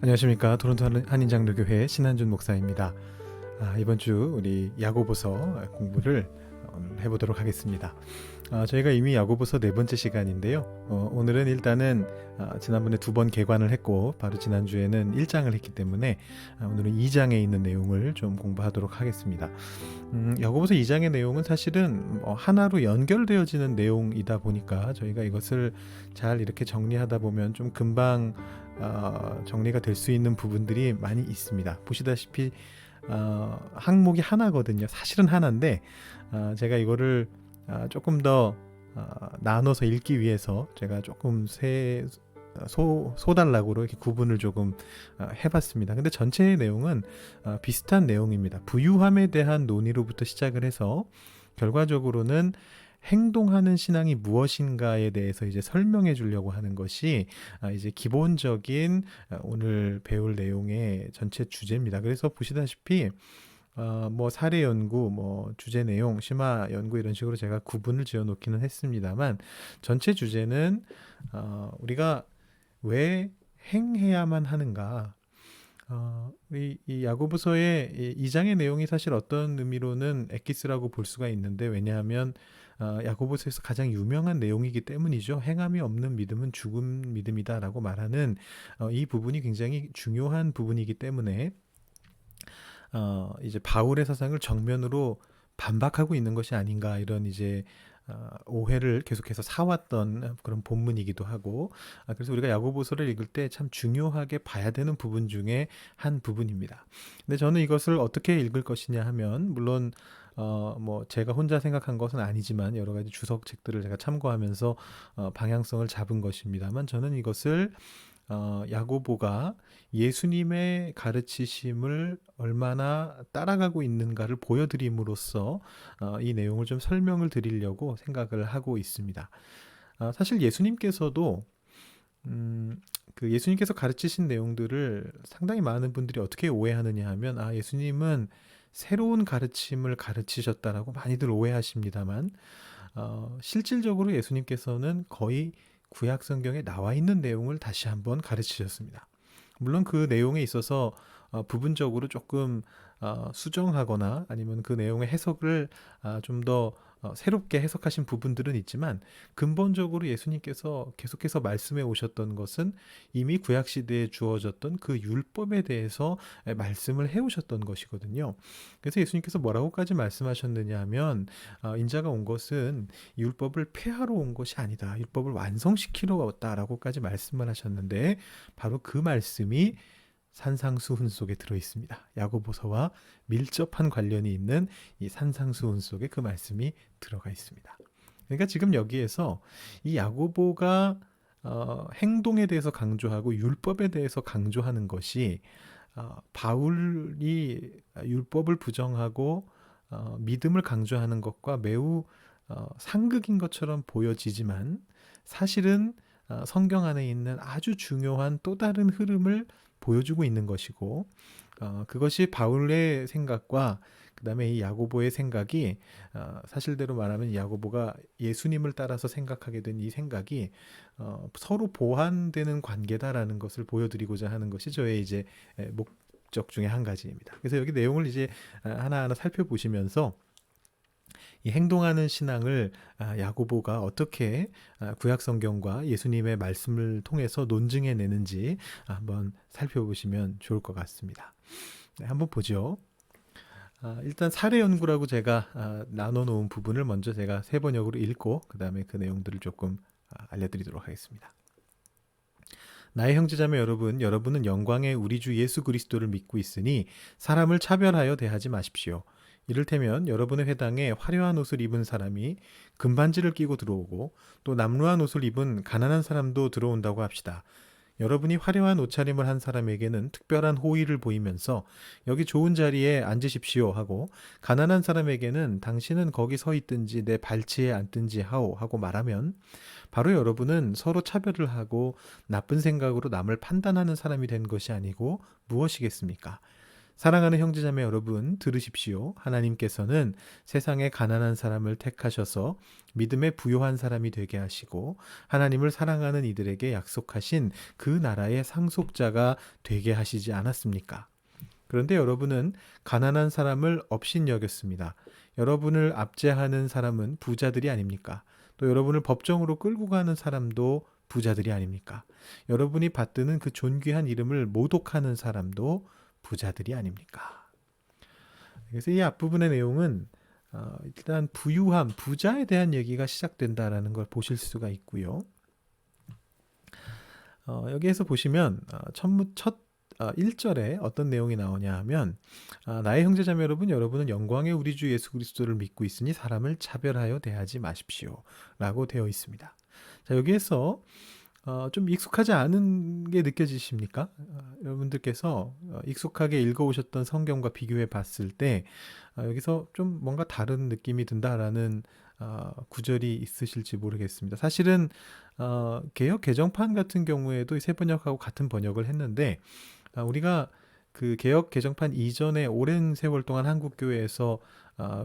안녕하십니까. 토론토 한인장로교회 신한준 목사입니다. 이번 주 우리 야고보서 공부를 오늘 해보도록 하겠습니다. 저희가 이미 야고보서 네 번째 시간인데요. 오늘은 일단은 지난번에 두 번 개관을 했고 바로 지난주에는 1장을 했기 때문에 오늘은 2장에 있는 내용을 좀 공부하도록 하겠습니다. 야고보서 2장의 내용은 사실은 하나로 연결되어지는 내용이다 보니까 저희가 이것을 잘 이렇게 정리하다 보면 좀 금방 정리가 될 수 있는 부분들이 많이 있습니다. 보시다시피 항목이 하나거든요. 사실은 하나인데 제가 이거를 조금 더 나눠서 읽기 위해서 제가 조금 소단락으로 이렇게 구분을 조금 해봤습니다. 근데 전체의 내용은 비슷한 내용입니다. 부유함에 대한 논의로부터 시작을 해서 결과적으로는 행동하는 신앙이 무엇인가에 대해서 이제 설명해 주려고 하는 것이 이제 기본적인 오늘 배울 내용의 전체 주제입니다. 그래서 보시다시피 뭐 사례 연구, 뭐 주제 내용, 심화 연구 이런 식으로 제가 구분을 지어 놓기는 했습니다만 전체 주제는 우리가 왜 행해야만 하는가? 이 야고보서의 이 장의 내용이 사실 어떤 의미로는 엑기스라고 볼 수가 있는데, 왜냐하면 야고보서에서 가장 유명한 내용이기 때문이죠. 행함이 없는 믿음은 죽은 믿음이다라고 말하는 이 부분이 굉장히 중요한 부분이기 때문에 이제 바울의 사상을 정면으로 반박하고 있는 것이 아닌가, 이런 이제 오해를 계속해서 사왔던 그런 본문이기도 하고, 그래서 우리가 야고보서를 읽을 때 참 중요하게 봐야 되는 부분 중에 한 부분입니다. 근데 저는 이것을 어떻게 읽을 것이냐 하면, 물론 뭐 제가 혼자 생각한 것은 아니지만 여러 가지 주석책들을 제가 참고하면서 방향성을 잡은 것입니다만, 저는 이것을 야고보가 예수님의 가르치심을 얼마나 따라가고 있는가를 보여드림으로써 이 내용을 좀 설명을 드리려고 생각을 하고 있습니다. 사실 예수님께서도 그 예수님께서 가르치신 내용들을 상당히 많은 분들이 어떻게 오해하느냐 하면, 예수님은 새로운 가르침을 가르치셨다라고 많이들 오해하십니다만, 실질적으로 예수님께서는 거의 구약 성경에 나와 있는 내용을 다시 한번 가르치셨습니다. 물론 그 내용에 있어서 부분적으로 조금 수정하거나 아니면 그 내용의 해석을 좀 더 새롭게 해석하신 부분들은 있지만, 근본적으로 예수님께서 계속해서 말씀해 오셨던 것은 이미 구약 시대에 주어졌던 그 율법에 대해서 말씀을 해 오셨던 것이거든요. 그래서 예수님께서 뭐라고까지 말씀하셨느냐 하면, 인자가 온 것은 율법을 폐하러 온 것이 아니다, 율법을 완성시키러 왔다라고까지 말씀을 하셨는데, 바로 그 말씀이 산상수훈 속에 들어 있습니다. 야고보서와 밀접한 관련이 있는 이 산상수훈 속에 그 말씀이 들어가 있습니다. 그러니까 지금 여기에서 이 야고보가 행동에 대해서 강조하고 율법에 대해서 강조하는 것이, 바울이 율법을 부정하고 믿음을 강조하는 것과 매우 상극인 것처럼 보여지지만, 사실은 성경 안에 있는 아주 중요한 또 다른 흐름을 보여주고 있는 것이고, 그것이 바울의 생각과 그 다음에 이 야고보의 생각이, 사실대로 말하면 야고보가 예수님을 따라서 생각하게 된 이 생각이 서로 보완되는 관계다라는 것을 보여드리고자 하는 것이 저의 이제 목적 중에 한 가지입니다. 그래서 여기 내용을 이제 하나하나 살펴보시면서 이 행동하는 신앙을 야고보가 어떻게 구약 성경과 예수님의 말씀을 통해서 논증해내는지 한번 살펴보시면 좋을 것 같습니다. 네, 한번 보죠. 일단 사례 연구라고 제가 나눠놓은 부분을 먼저 제가 세 번역으로 읽고 그 다음에 그 내용들을 조금 알려드리도록 하겠습니다. 나의 형제자매 여러분, 여러분은 영광의 우리 주 예수 그리스도를 믿고 있으니 사람을 차별하여 대하지 마십시오. 이를테면 여러분의 회당에 화려한 옷을 입은 사람이 금반지를 끼고 들어오고 또 남루한 옷을 입은 가난한 사람도 들어온다고 합시다. 여러분이 화려한 옷차림을 한 사람에게는 특별한 호의를 보이면서 여기 좋은 자리에 앉으십시오 하고, 가난한 사람에게는 당신은 거기 서 있든지 내 발치에 앉든지 하오 하고 말하면, 바로 여러분은 서로 차별을 하고 나쁜 생각으로 남을 판단하는 사람이 된 것이 아니고 무엇이겠습니까? 사랑하는 형제자매 여러분, 들으십시오. 하나님께서는 세상에 가난한 사람을 택하셔서 믿음에 부요한 사람이 되게 하시고 하나님을 사랑하는 이들에게 약속하신 그 나라의 상속자가 되게 하시지 않았습니까? 그런데 여러분은 가난한 사람을 업신여겼습니다. 여러분을 압제하는 사람은 부자들이 아닙니까? 또 여러분을 법정으로 끌고 가는 사람도 부자들이 아닙니까? 여러분이 받드는 그 존귀한 이름을 모독하는 사람도 부자들이 아닙니까? 그래서 이 앞부분의 내용은 일단 부유함, 부자에 대한 얘기가 시작된다라는 걸 보실 수가 있고요. 여기에서 보시면 첫 1절에 어떤 내용이 나오냐 하면 나의 형제자매 여러분, 여러분은 영광의 우리 주 예수 그리스도를 믿고 있으니 사람을 차별하여 대하지 마십시오 라고 되어 있습니다. 자, 여기에서 좀 익숙하지 않은 게 느껴지십니까? 여러분들께서 익숙하게 읽어오셨던 성경과 비교해 봤을 때 여기서 좀 뭔가 다른 느낌이 든다라는 구절이 있으실지 모르겠습니다. 사실은 개역 개정판 같은 경우에도 새 번역하고 같은 번역을 했는데 우리가 그 개역 개정판 이전에 오랜 세월 동안 한국 교회에서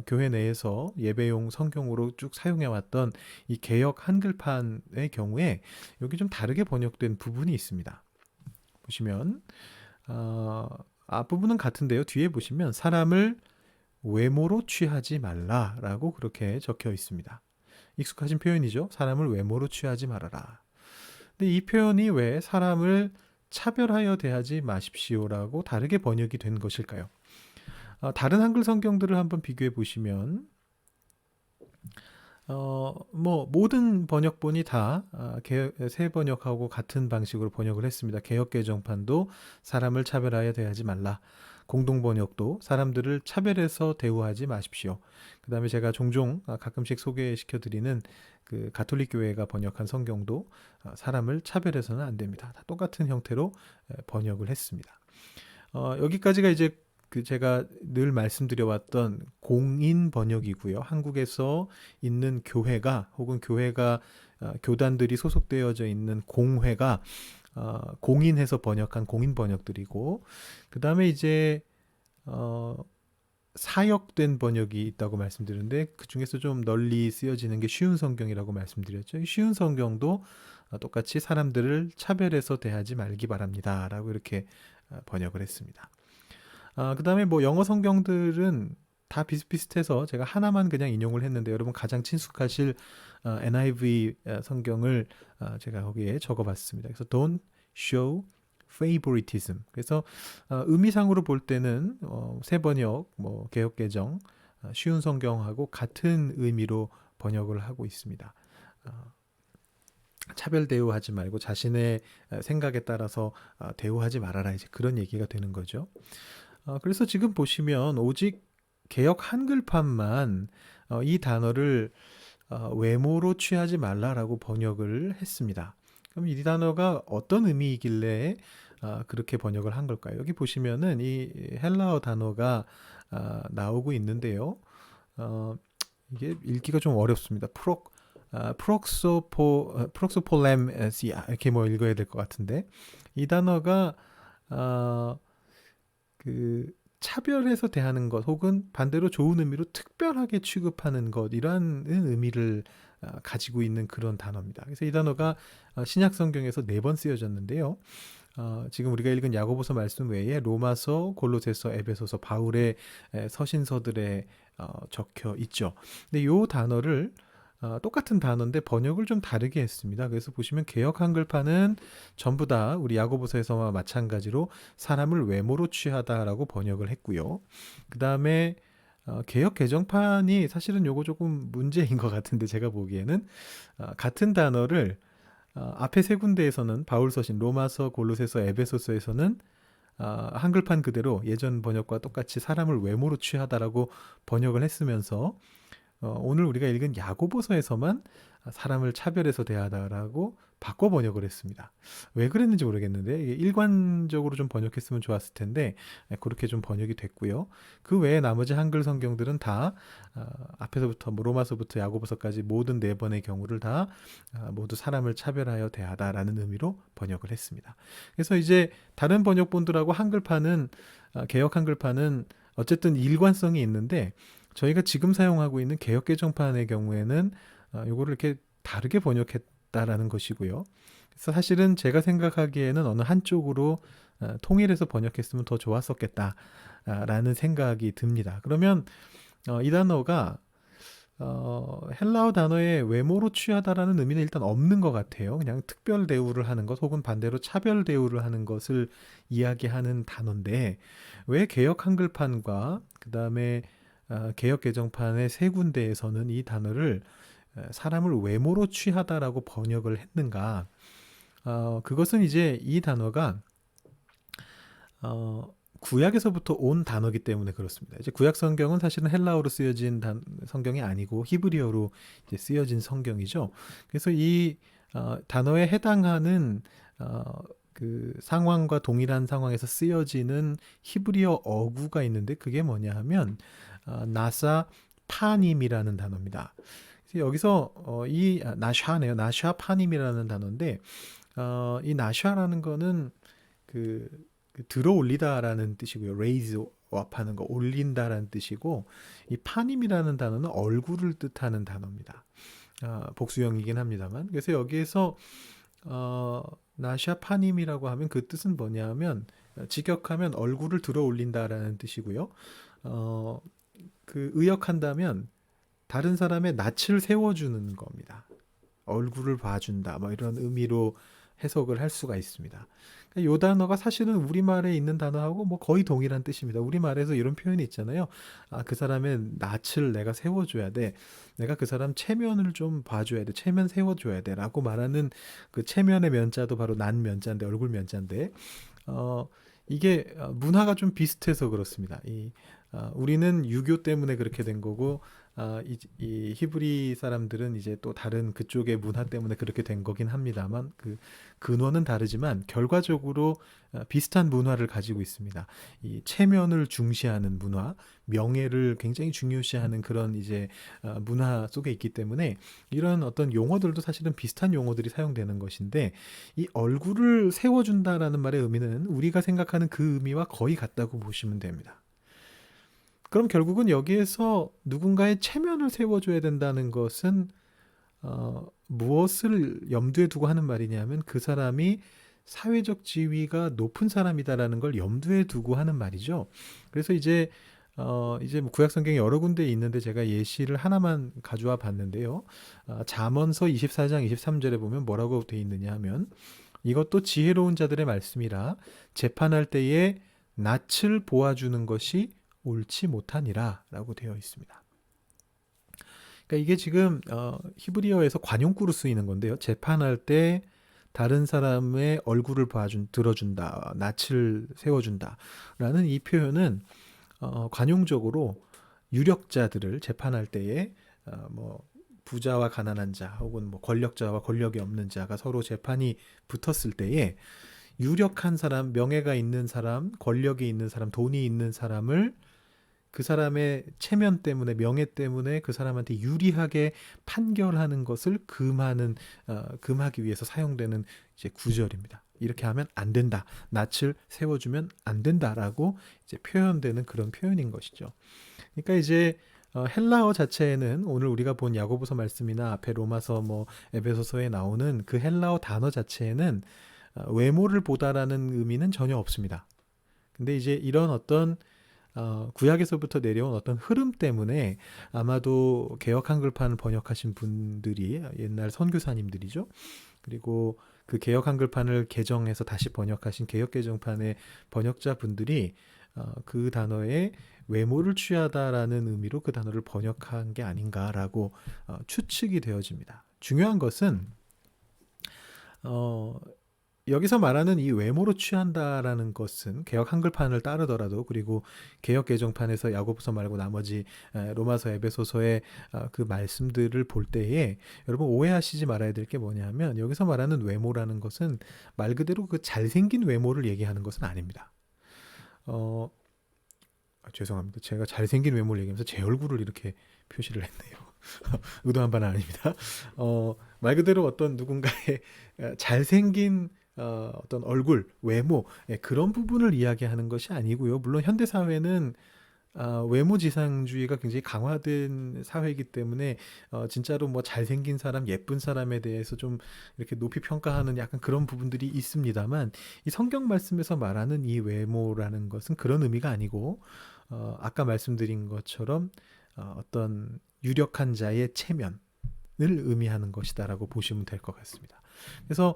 교회 내에서 예배용 성경으로 쭉 사용해 왔던 이 개역 한글판의 경우에 여기 좀 다르게 번역된 부분이 있습니다. 보시면 앞부분은 같은데요. 뒤에 보시면 사람을 외모로 취하지 말라라고 그렇게 적혀 있습니다. 익숙하신 표현이죠. 사람을 외모로 취하지 말아라. 근데 이 표현이 왜 사람을 차별하여 대하지 마십시오라고 다르게 번역이 된 것일까요? 다른 한글 성경들을 한번 비교해 보시면 모든 번역본이 다 새 번역하고 같은 방식으로 번역을 했습니다. 개역 개정판도 사람을 차별하여 대하지 말라. 공동 번역도 사람들을 차별해서 대우하지 마십시오. 그 다음에 제가 종종 가끔씩 소개시켜 드리는 그 가톨릭 교회가 번역한 성경도 사람을 차별해서는 안 됩니다. 다 똑같은 형태로 번역을 했습니다. 여기까지가 이제 그 제가 늘 말씀드려왔던 공인 번역이고요. 한국에서 있는 교회가 혹은 교회가 교단들이 소속되어져 있는 공회가 공인해서 번역한 공인 번역들이고, 그 다음에 이제 사역된 번역이 있다고 말씀드렸는데 그 중에서 좀 널리 쓰여지는 게 쉬운 성경이라고 말씀드렸죠. 이 쉬운 성경도 똑같이 사람들을 차별해서 대하지 말기 바랍니다 라고 이렇게 번역을 했습니다. 그 다음에 뭐 영어 성경들은 다 비슷비슷해서 제가 하나만 그냥 인용을 했는데 여러분 가장 친숙하실 NIV 성경을 제가 거기에 적어봤습니다. 그래서 don't show favoritism. 그래서 의미상으로 볼 때는 새 번역, 뭐 개역개정, 쉬운 성경하고 같은 의미로 번역을 하고 있습니다. 차별 대우하지 말고 자신의 생각에 따라서 대우하지 말아라, 이제 그런 얘기가 되는 거죠. 그래서 지금 보시면 오직 개역 한글판만 이 단어를 외모로 취하지 말라라고 번역을 했습니다. 그럼 이 단어가 어떤 의미이길래 그렇게 번역을 한 걸까요? 여기 보시면은 이 헬라어 단어가 나오고 있는데요. 이게 읽기가 좀 어렵습니다. 프록소폴렘시아 이렇게 뭐 읽어야 될 것 같은데, 이 단어가 그 차별해서 대하는 것 혹은 반대로 좋은 의미로 특별하게 취급하는 것, 이러한 의미를 가지고 있는 그런 단어입니다. 그래서 이 단어가 신약 성경에서 4번 쓰여졌는데요. 지금 우리가 읽은 야고보서 말씀 외에 로마서, 골로새서, 에베소서, 바울의 서신서들에 적혀 있죠. 근데 이 단어를 똑같은 단어인데 번역을 좀 다르게 했습니다. 그래서 보시면 개역 한글판은 전부 다 우리 야고보서에서와 마찬가지로 사람을 외모로 취하다라고 번역을 했고요. 그 다음에 개역 개정판이 사실은 요거 조금 문제인 것 같은데, 제가 보기에는 같은 단어를 앞에 세 군데에서는 바울 서신 로마서, 골로새서, 에베소서에서는 한글판 그대로 예전 번역과 똑같이 사람을 외모로 취하다라고 번역을 했으면서 오늘 우리가 읽은 야고보서에서만 사람을 차별해서 대하다라고 바꿔 번역을 했습니다. 왜 그랬는지 모르겠는데 이게 일관적으로 좀 번역했으면 좋았을 텐데 그렇게 좀 번역이 됐고요. 그 외에 나머지 한글 성경들은 다 앞에서부터 뭐 로마서부터 야고보서까지 모든 네 번의 경우를 다 모두 사람을 차별하여 대하다라는 의미로 번역을 했습니다. 그래서 이제 다른 번역본들하고 한글판은 개역 한글판은 어쨌든 일관성이 있는데 저희가 지금 사용하고 있는 개역 개정판의 경우에는 요거를 이렇게 다르게 번역했다라는 것이고요. 그래서 사실은 제가 생각하기에는 어느 한쪽으로 통일해서 번역했으면 더 좋았었겠다라는 생각이 듭니다. 그러면 이 단어가 헬라어 단어의 외모로 취하다라는 의미는 일단 없는 것 같아요. 그냥 특별 대우를 하는 것 혹은 반대로 차별 대우를 하는 것을 이야기하는 단어인데 왜 개역 한글판과 그 다음에 개역 개정판의 세 군데에서는 이 단어를 사람을 외모로 취하다라고 번역을 했는가? 그것은 이제 이 단어가 구약에서부터 온 단어이기 때문에 그렇습니다. 이제 구약 성경은 사실은 헬라어로 쓰여진 성경이 아니고 히브리어로 이제 쓰여진 성경이죠. 그래서 이 단어에 해당하는 그 상황과 동일한 상황에서 쓰여지는 히브리어 어구가 있는데 그게 뭐냐 하면 나사 파님이라는 단어입니다. 그래서 여기서 이 나샤네요. 나샤 파님이라는 단어인데 이 나샤라는 거는 그 들어 올리다라는 뜻이고요. raise up 하는 거 올린다라는 뜻이고 이 파님이라는 단어는 얼굴을 뜻하는 단어입니다. 복수형이긴 합니다만 그래서 여기에서 나샤 파님이라고 하면 그 뜻은 뭐냐면 직역하면 얼굴을 들어 올린다라는 뜻이고요. 그 의역한다면 다른 사람의 낯을 세워주는 겁니다. 얼굴을 봐준다 뭐 이런 의미로 해석을 할 수가 있습니다. 이 단어가 사실은 우리말에 있는 단어하고 뭐 거의 동일한 뜻입니다. 우리말에서 이런 표현이 있잖아요. 그 사람의 낯을 내가 세워줘야 돼. 내가 그 사람 체면을 좀 봐줘야 돼. 체면 세워줘야 돼. 라고 말하는 그 체면의 면자도 바로 난 면자인데, 얼굴 면자인데, 이게 문화가 좀 비슷해서 그렇습니다. 우리는 유교 때문에 그렇게 된 거고, 이 히브리 사람들은 이제 또 다른 그쪽의 문화 때문에 그렇게 된 거긴 합니다만 그 근원은 다르지만 결과적으로 비슷한 문화를 가지고 있습니다. 이 체면을 중시하는 문화, 명예를 굉장히 중요시하는 그런 이제 문화 속에 있기 때문에 이런 어떤 용어들도 사실은 비슷한 용어들이 사용되는 것인데 이 얼굴을 세워준다라는 말의 의미는 우리가 생각하는 그 의미와 거의 같다고 보시면 됩니다. 그럼 결국은 여기에서 누군가의 체면을 세워줘야 된다는 것은 무엇을 염두에 두고 하는 말이냐면 그 사람이 사회적 지위가 높은 사람이다라는 걸 염두에 두고 하는 말이죠. 그래서 이제 뭐 구약 성경이 여러 군데 있는데 제가 예시를 하나만 가져와 봤는데요. 잠언서 24장 23절에 보면 뭐라고 되어 있느냐 하면 이것도 지혜로운 자들의 말씀이라 재판할 때에 낯을 보아주는 것이 옳지 못하니라 라고 되어 있습니다. 그러니까 이게 지금 히브리어에서 관용구로 쓰이는 건데요. 재판할 때 다른 사람의 얼굴을 들어준다, 낯을 세워준다 라는 이 표현은 관용적으로 유력자들을 재판할 때에 뭐 부자와 가난한 자 혹은 뭐 권력자와 권력이 없는 자가 서로 재판이 붙었을 때에 유력한 사람, 명예가 있는 사람, 권력이 있는 사람, 돈이 있는 사람을 그 사람의 체면 때문에 명예 때문에 그 사람한테 유리하게 판결하는 것을 금하기 위해서 사용되는 이제 구절입니다. 이렇게 하면 안 된다. 낯을 세워주면 안 된다라고 이제 표현되는 그런 표현인 것이죠. 그러니까 이제 헬라어 자체에는 오늘 우리가 본 야고보서 말씀이나 앞에 로마서 뭐 에베소서에 나오는 그 헬라어 단어 자체에는 외모를 보다라는 의미는 전혀 없습니다. 근데 이제 이런 어떤 구약에서부터 내려온 어떤 흐름 때문에 아마도 개역 한글판을 번역하신 분들이 옛날 선교사님들이죠. 그리고 그 개역 한글판을 개정해서 다시 번역하신 개역 개정판의 번역자분들이 그 단어에 외모를 취하다라는 의미로 그 단어를 번역한 게 아닌가라고 추측이 되어집니다. 중요한 것은 여기서 말하는 이 외모로 취한다라는 것은 개역 한글판을 따르더라도, 그리고 개역 개정판에서 야고보서 말고 나머지 로마서, 에베소서의 그 말씀들을 볼 때에 여러분 오해하시지 말아야 될 게 뭐냐면, 여기서 말하는 외모라는 것은 말 그대로 그 잘생긴 외모를 얘기하는 것은 아닙니다. 죄송합니다. 제가 잘생긴 외모를 얘기하면서 제 얼굴을 이렇게 표시를 했네요. 의도한 바는 아닙니다. 말 그대로 어떤 누군가의 잘생긴 어떤 얼굴, 외모, 그런 부분을 이야기하는 것이 아니고요. 물론 현대 사회는 외모 지상주의가 굉장히 강화된 사회이기 때문에 진짜로 뭐 잘생긴 사람, 예쁜 사람에 대해서 좀 이렇게 높이 평가하는 약간 그런 부분들이 있습니다만, 이 성경 말씀에서 말하는 이 외모라는 것은 그런 의미가 아니고, 아까 말씀드린 것처럼 어떤 유력한 자의 체면을 의미하는 것이다라고 보시면 될 것 같습니다. 그래서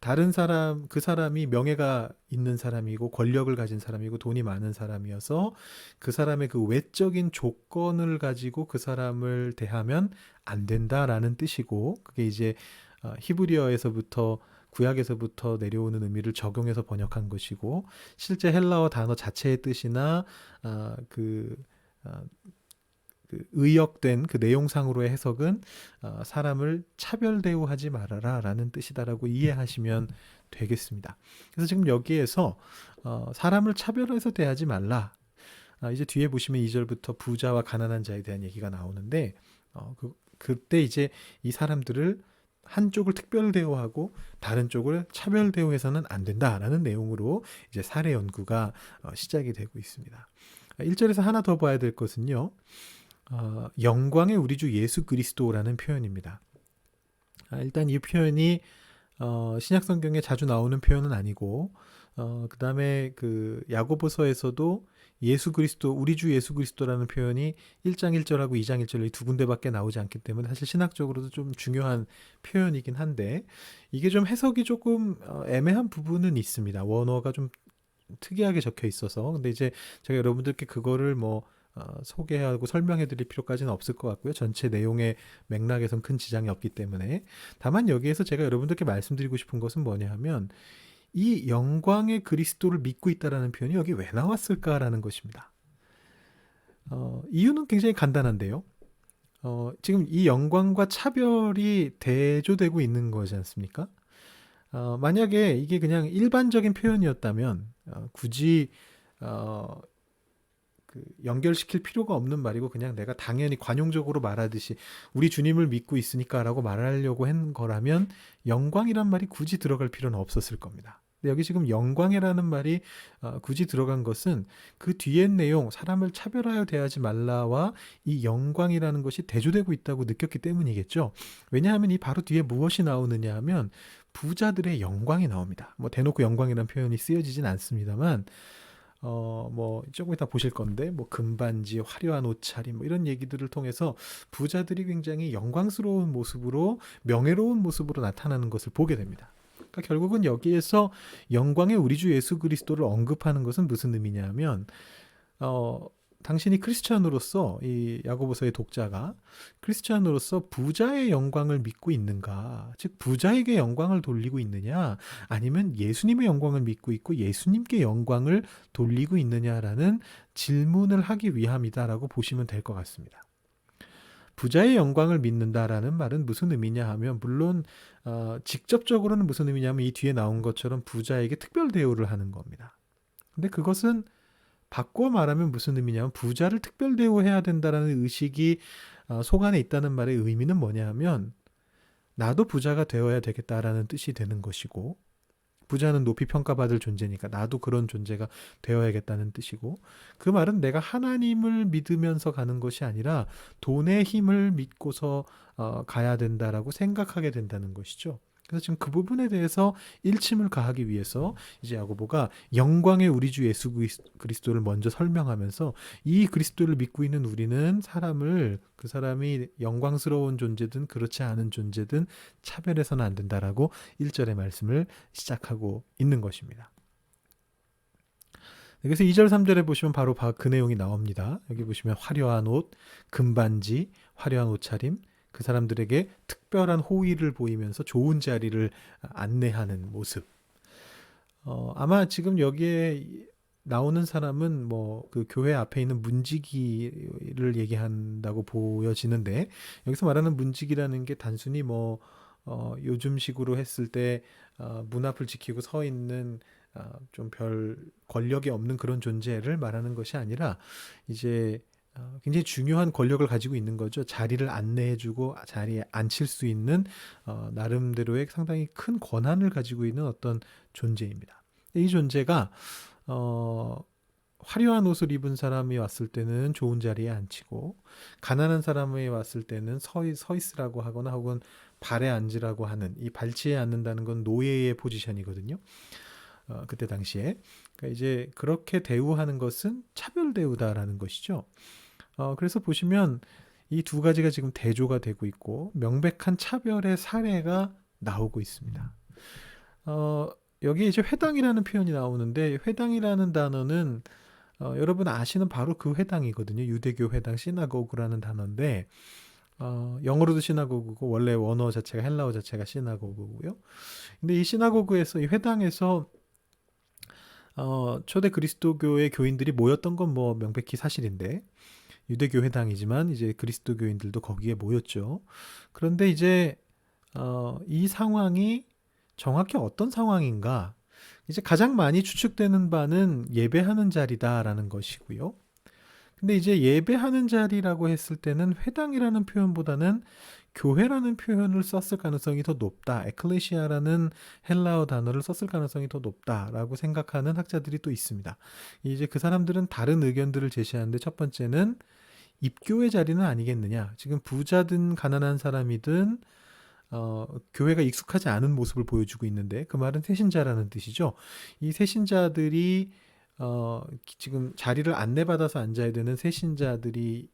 다른 사람, 그 사람이 명예가 있는 사람이고 권력을 가진 사람이고 돈이 많은 사람이어서 그 사람의 그 외적인 조건을 가지고 그 사람을 대하면 안 된다라는 뜻이고, 그게 이제 히브리어에서부터, 구약에서부터 내려오는 의미를 적용해서 번역한 것이고, 실제 헬라어 단어 자체의 뜻이나 그 의역된 그 내용상으로의 해석은 사람을 차별 대우하지 말아라 라는 뜻이다라고 이해하시면 되겠습니다. 그래서 지금 여기에서 사람을 차별해서 대하지 말라. 이제 뒤에 보시면 2절부터 부자와 가난한 자에 대한 얘기가 나오는데, 그때 이제 이 사람들을 한쪽을 특별 대우하고 다른 쪽을 차별 대우해서는 안 된다라는 내용으로 이제 사례 연구가 시작이 되고 있습니다. 1절에서 하나 더 봐야 될 것은요, 영광의 우리 주 예수 그리스도라는 표현입니다. 일단 이 표현이 신약 성경에 자주 나오는 표현은 아니고, 그 다음에 그 야고보서에서도 예수 그리스도, 우리 주 예수 그리스도라는 표현이 1장 1절하고 2장 1절로 이 두 군데밖에 나오지 않기 때문에 사실 신학적으로도 좀 중요한 표현이긴 한데, 이게 좀 해석이 조금 애매한 부분은 있습니다. 원어가 좀 특이하게 적혀 있어서. 근데 이제 제가 여러분들께 그거를 뭐 소개하고 설명해 드릴 필요까지는 없을 것 같고요. 전체 내용의 맥락에선 큰 지장이 없기 때문에. 다만 여기에서 제가 여러분들께 말씀드리고 싶은 것은 뭐냐 하면, 이 영광의 그리스도를 믿고 있다라는 표현이 여기 왜 나왔을까라는 것입니다. 이유는 굉장히 간단한데요. 지금 이 영광과 차별이 대조되고 있는 거지 않습니까? 만약에 이게 그냥 일반적인 표현이었다면 굳이 그 연결시킬 필요가 없는 말이고, 그냥 내가 당연히 관용적으로 말하듯이 우리 주님을 믿고 있으니까라고 말하려고 한 거라면 영광이란 말이 굳이 들어갈 필요는 없었을 겁니다. 근데 여기 지금 영광이라는 말이 굳이 들어간 것은 그 뒤의 내용, 사람을 차별하여 대하지 말라와 이 영광이라는 것이 대조되고 있다고 느꼈기 때문이겠죠. 왜냐하면 이 바로 뒤에 무엇이 나오느냐 하면 부자들의 영광이 나옵니다. 뭐 대놓고 영광이라는 표현이 쓰여지진 않습니다만, 뭐 조금 이따 보실 건데, 뭐 금반지, 화려한 옷차림, 뭐 이런 얘기들을 통해서 부자들이 굉장히 영광스러운 모습으로, 명예로운 모습으로 나타나는 것을 보게 됩니다. 그러니까 결국은 여기에서 영광의 우리 주 예수 그리스도를 언급하는 것은 무슨 의미냐면, 당신이 크리스찬으로서, 이 야고보서의 독자가 크리스찬으로서 부자의 영광을 믿고 있는가, 즉 부자에게 영광을 돌리고 있느냐, 아니면 예수님의 영광을 믿고 있고 예수님께 영광을 돌리고 있느냐라는 질문을 하기 위함이다라고 보시면 될 것 같습니다. 부자의 영광을 믿는다라는 말은 무슨 의미냐 하면, 물론 직접적으로는 무슨 의미냐면 이 뒤에 나온 것처럼 부자에게 특별 대우를 하는 겁니다. 근데 그것은 바꿔 말하면 무슨 의미냐면, 부자를 특별 대우해야 된다라는 의식이 속 안에 있다는 말의 의미는 뭐냐 하면, 나도 부자가 되어야 되겠다라는 뜻이 되는 것이고, 부자는 높이 평가받을 존재니까 나도 그런 존재가 되어야겠다는 뜻이고, 그 말은 내가 하나님을 믿으면서 가는 것이 아니라 돈의 힘을 믿고서 가야 된다라고 생각하게 된다는 것이죠. 그래서 지금 그 부분에 대해서 일침을 가하기 위해서 이제 야고보가 영광의 우리 주 예수 그리스도를 먼저 설명하면서, 이 그리스도를 믿고 있는 우리는 사람을, 그 사람이 영광스러운 존재든 그렇지 않은 존재든 차별해서는 안 된다라고 1절의 말씀을 시작하고 있는 것입니다. 그래서 2절 3절에 보시면 바로 그 내용이 나옵니다. 여기 보시면 화려한 옷, 금반지, 화려한 옷차림, 그 사람들에게 특별한 호의를 보이면서 좋은 자리를 안내하는 모습. 아마 지금 여기에 나오는 사람은 뭐 그 교회 앞에 있는 문지기를 얘기한다고 보여지는데, 여기서 말하는 문지기라는 게 단순히 뭐 요즘식으로 했을 때 문 앞을 지키고 서 있는 좀 별 권력이 없는 그런 존재를 말하는 것이 아니라, 이제 굉장히 중요한 권력을 가지고 있는 거죠. 자리를 안내해주고 자리에 앉힐 수 있는 나름대로의 상당히 큰 권한을 가지고 있는 어떤 존재입니다. 이 존재가 화려한 옷을 입은 사람이 왔을 때는 좋은 자리에 앉히고, 가난한 사람이 왔을 때는 서 있으라고 하거나 혹은 발에 앉으라고 하는, 이 발치에 앉는다는 건 노예의 포지션이거든요. 그때 당시에. 그러니까 이제 그렇게 대우하는 것은 차별 대우다라는 것이죠. 그래서 보시면 이 두 가지가 지금 대조가 되고 있고 명백한 차별의 사례가 나오고 있습니다. 여기 이제 회당이라는 표현이 나오는데, 회당이라는 단어는 여러분 아시는 바로 그 회당이거든요. 유대교 회당, 시나고그라는 단어인데, 영어로도 시나고그고 원래 원어 자체가, 헬라어 자체가 시나고그고요. 근데 이 시나고그에서, 이 회당에서 초대 그리스도교의 교인들이 모였던 건 뭐 명백히 사실인데, 유대교 회당이지만 이제 그리스도교인들도 거기에 모였죠. 그런데 이제 이 상황이 정확히 어떤 상황인가? 이제 가장 많이 추측되는 바는 예배하는 자리다라는 것이고요. 근데 이제 예배하는 자리라고 했을 때는 회당이라는 표현보다는 교회라는 표현을 썼을 가능성이 더 높다. 에클레시아라는 헬라어 단어를 썼을 가능성이 더 높다라고 생각하는 학자들이 또 있습니다. 이제 그 사람들은 다른 의견들을 제시하는데, 첫 번째는 입교의 자리는 아니겠느냐. 지금 부자든 가난한 사람이든 교회가 익숙하지 않은 모습을 보여주고 있는데, 그 말은 새신자라는 뜻이죠. 이 새신자들이 지금 자리를 안내받아서 앉아야 되는 새신자들이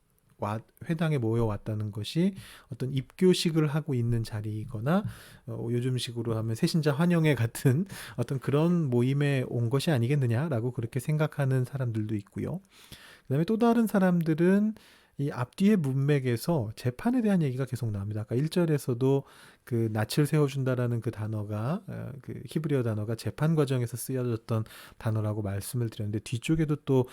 회당에 모여왔다는 것이 어떤 입교식을 하고 있는 자리이거나, 요즘식으로 하면 새신자 환영회 같은 어떤 그런 모임에 온 것이 아니겠느냐라고 그렇게 생각하는 사람들도 있고요. 그 다음에 또 다른 사람들은 이 앞뒤의 문맥에서 재판에 대한 얘기가 계속 나옵니다. 아까 1절에서도 그 낯을 세워준다라는 그 단어가, 그 히브리어 단어가 재판 과정에서 쓰여졌던 단어라고 말씀을 드렸는데, 뒤쪽에도 또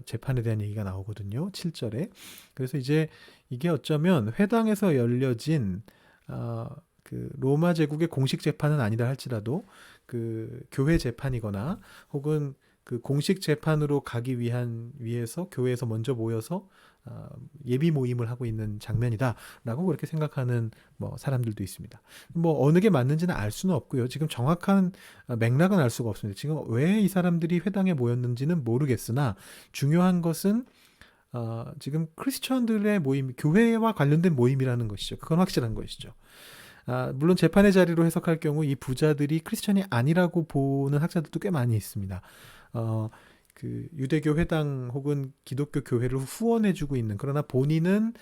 재판에 대한 얘기가 나오거든요. 7절에. 그래서 이제 이게 어쩌면 회당에서 열려진 그 로마 제국의 공식 재판은 아니다 할지라도 그 교회 재판이거나 혹은 그 공식 재판으로 가기 위해서 교회에서 먼저 모여서 예비 모임을 하고 있는 장면이다라고 그렇게 생각하는 뭐 사람들도 있습니다. 뭐 어느 게 맞는지는 알 수는 없고요. 지금 정확한 맥락은 알 수가 없습니다. 지금 왜 이 사람들이 회당에 모였는지는 모르겠으나, 중요한 것은 지금 크리스천들의 모임, 교회와 관련된 모임이라는 것이죠. 그건 확실한 것이죠. 물론 재판의 자리로 해석할 경우 이 부자들이 크리스천이 아니라고 보는 학자들도 꽤 많이 있습니다. 그 유대교 회당 혹은 기독교 교회를 후원해주고 있는, 그러나 본인은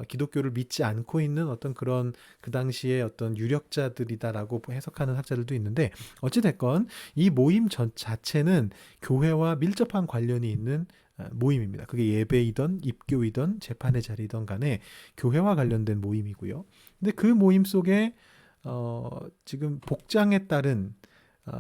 기독교를 믿지 않고 있는 어떤 그런 그 당시에 어떤 유력자들이다라고 해석하는 학자들도 있는데, 어찌됐건 이 모임 자체는 교회와 밀접한 관련이 있는 모임입니다. 그게 예배이던 입교이던 재판의 자리이던 간에 교회와 관련된 모임이고요. 근데 그 모임 속에 지금 복장에 따른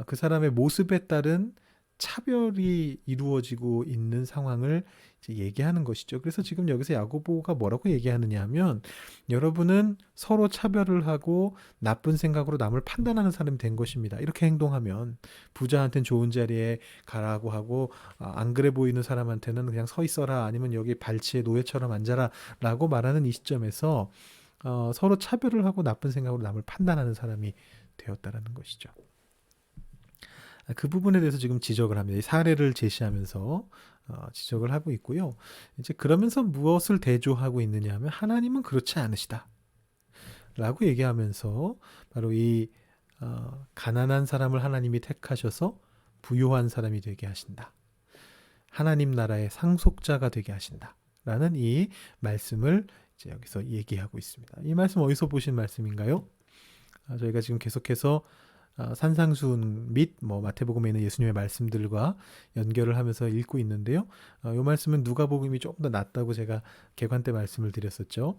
그 사람의 모습에 따른 차별이 이루어지고 있는 상황을 이제 얘기하는 것이죠. 그래서 지금 여기서 야고보가 뭐라고 얘기하느냐 하면, 여러분은 서로 차별을 하고 나쁜 생각으로 남을 판단하는 사람이 된 것입니다. 이렇게 행동하면 부자한테는 좋은 자리에 가라고 하고, 안 그래 보이는 사람한테는 그냥 서 있어라, 아니면 여기 발치에 노예처럼 앉아라 라고 말하는 이 시점에서 서로 차별을 하고 나쁜 생각으로 남을 판단하는 사람이 되었다라는 것이죠. 그 부분에 대해서 지금 지적을 합니다. 이 사례를 제시하면서 지적을 하고 있고요. 이제 그러면서 무엇을 대조하고 있느냐 하면, 하나님은 그렇지 않으시다 라고 얘기하면서 바로 이 가난한 사람을 하나님이 택하셔서 부유한 사람이 되게 하신다, 하나님 나라의 상속자가 되게 하신다 라는 이 말씀을 이제 여기서 얘기하고 있습니다. 이 말씀 어디서 보신 말씀인가요? 저희가 지금 계속해서 산상수훈 및 뭐 마태복음에 있는 예수님의 말씀들과 연결을 하면서 읽고 있는데요. 이 말씀은 누가복음이 조금 더 낫다고 제가 개관 때 말씀을 드렸었죠.